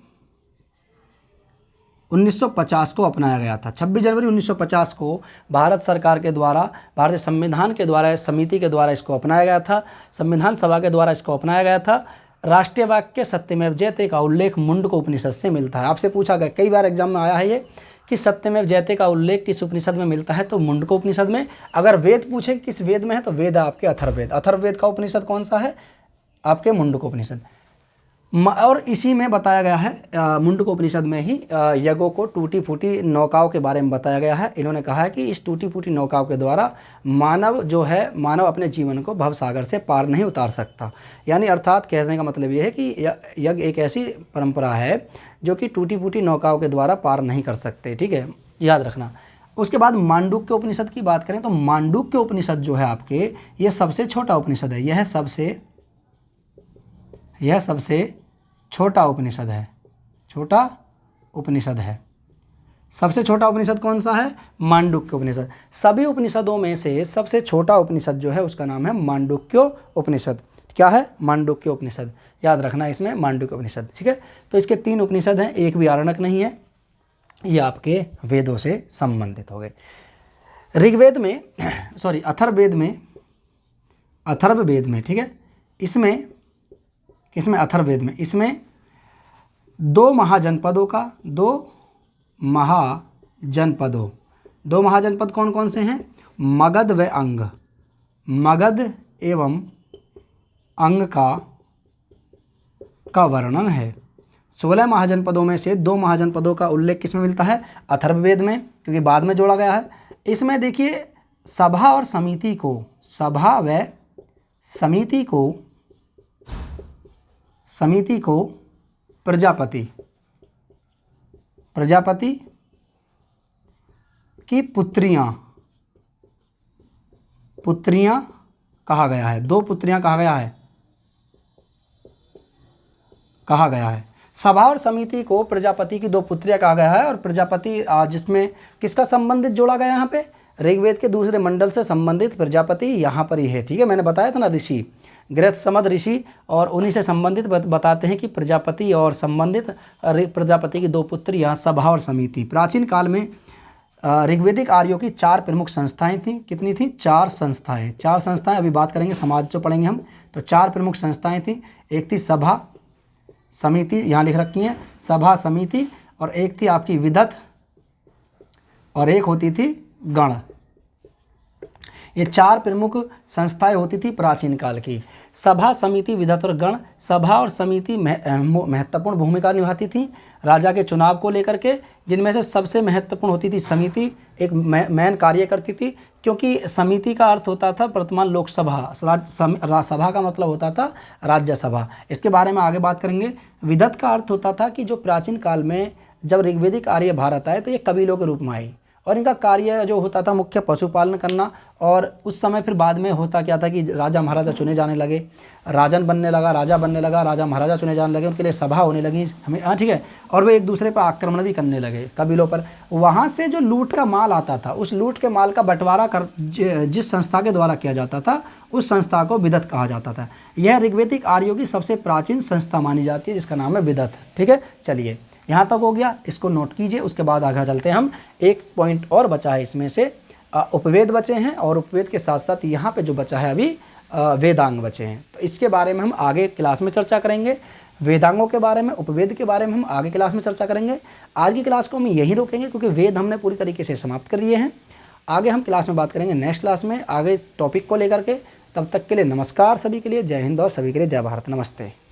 1950 को अपनाया गया था। 26 जनवरी 1950 को भारत सरकार के द्वारा, भारतीय संविधान के द्वारा, समिति के द्वारा इसको अपनाया गया था, संविधान सभा के द्वारा इसको अपनाया गया था। राष्ट्रीय वाक्य सत्यमेव जयते का उल्लेख मुंडको उपनिषद से मिलता है। आपसे पूछा गया, कई बार एग्जाम में आया है ये कि सत्यमेव जयते का उल्लेख किस उपनिषद में मिलता है, तो मुंडको उपनिषद में। अगर वेद पूछे किस वेद में है, तो वेद है आपके अथर्ववेद। अथर्ववेद का उपनिषद कौन सा है, आपके मुंडको उपनिषद। और इसी में बताया गया है, मुंडको उपनिषद में ही यज्ञों को टूटी फूटी नौकाओं के बारे में बताया गया है। इन्होंने कहा है कि इस टूटी फूटी नौकाओं के द्वारा मानव जो है, मानव अपने जीवन को भवसागर से पार नहीं उतार सकता। यानी अर्थात कहने का मतलब ये है कि यज्ञ एक ऐसी परंपरा है जो कि टूटी फूटी नौकाओं के द्वारा पार नहीं कर सकते। ठीक है, याद रखना। उसके बाद मांडुक्य उपनिषद की बात करें तो मांडुक्य उपनिषद जो है आपके, ये सबसे छोटा उपनिषद है। यह सबसे छोटा उपनिषद है, छोटा उपनिषद है। सबसे छोटा उपनिषद कौन सा है, मांडुक्य उपनिषद। सभी उपनिषदों में से सबसे छोटा उपनिषद जो है उसका नाम है मांडुक्य उपनिषद। क्या है, मांडुक्य उपनिषद, याद रखना इसमें मांडुक्य उपनिषद, ठीक है। तो इसके 3 उपनिषद हैं, एक भी आरण्यक नहीं है, ये आपके वेदों से संबंधित हो गए। ऋग्वेद में सॉरी अथर्ववेद में, ठीक है, इसमें अथर्ववेद में इसमें 2 महाजनपद कौन कौन से हैं, मगध व अंग, मगध एवं अंग का वर्णन है। 16 महाजनपदों में से 2 महाजनपदों का उल्लेख किसमें मिलता है, अथर्ववेद में, क्योंकि बाद में जोड़ा गया है। इसमें देखिए सभा और समिति को, सभा व समिति को प्रजापति की पुत्रियां कहा गया है, 2 पुत्रियां कहा गया है। सभा और समिति को प्रजापति की 2 पुत्रियां कहा गया है। और प्रजापति जिसमें किसका संबंधित जोड़ा गया यहाँ पे, ऋग्वेद के दूसरे मंडल से संबंधित प्रजापति यहाँ पर ही है, ठीक है। मैंने बताया था ना, ऋषि गृहस्थमद ऋषि, और उन्हीं से संबंधित बताते हैं कि प्रजापति और संबंधित प्रजापति की 2 पुत्री यहाँ सभा और समिति। प्राचीन काल में ऋग्वेदिक आर्यों की 4 प्रमुख संस्थाएं थीं। कितनी थी, 4 संस्थाएं। 4 संस्थाएं अभी बात करेंगे, समाज जो पढ़ेंगे हम, तो 4 प्रमुख संस्थाएं थीं। एक थी सभा समिति, यहाँ लिख रखी है सभा समिति, और एक थी आपकी विदत, और एक होती थी गण। ये 4 प्रमुख संस्थाएं होती थी प्राचीन काल की। सभा समिति विदत और गण, सभा और समिति महत्वपूर्ण भूमिका निभाती थी राजा के चुनाव को लेकर के, जिनमें से सबसे महत्वपूर्ण होती थी समिति, एक मैन कार्य करती थी, क्योंकि समिति का अर्थ होता था वर्तमान लोकसभा, सभा का मतलब होता था राज्यसभा। इसके बारे में आगे बात करेंगे। विदत का अर्थ होता था कि जो प्राचीन काल में जब ऋग्वेदिक आर्य भारत आए तो ये कबीलों के रूप में आई, और इनका कार्य जो होता था मुख्य पशुपालन करना। और उस समय फिर बाद में होता क्या था कि राजा महाराजा चुने जाने लगे, राजन बनने लगा, राजा बनने लगा, राजा महाराजा चुने जाने लगे, उनके लिए सभा होने लगी हमें, हाँ ठीक है। और वे एक दूसरे पर आक्रमण भी करने लगे कबीलों पर। वहाँ से जो लूट का माल आता था, उस लूट के माल का बंटवारा जिस संस्था के द्वारा किया जाता था, उस संस्था को विदत कहा जाता था। यह ऋग्वेदिक आर्यों की सबसे प्राचीन संस्था मानी जाती है, जिसका नाम है विदत, ठीक है। चलिए यहाँ तक हो गया, इसको नोट कीजिए। उसके बाद आगे चलते हैं हम। एक पॉइंट और बचा है इसमें से, उपवेद बचे हैं, और उपवेद के साथ साथ यहाँ पे जो बचा है अभी वेदांग बचे हैं। तो इसके बारे में हम आगे क्लास में चर्चा करेंगे। वेदांगों के बारे में, उपवेद के बारे में हम आगे क्लास में चर्चा करेंगे। आज की क्लास को हम यहीं रोकेंगे, क्योंकि वेद हमने पूरी तरीके से समाप्त कर लिए हैं। आगे हम क्लास में बात करेंगे नेक्स्ट क्लास में आगे टॉपिक को लेकर के। तब तक के लिए नमस्कार सभी के लिए, जय हिंद, और सभी के लिए जय भारत, नमस्ते।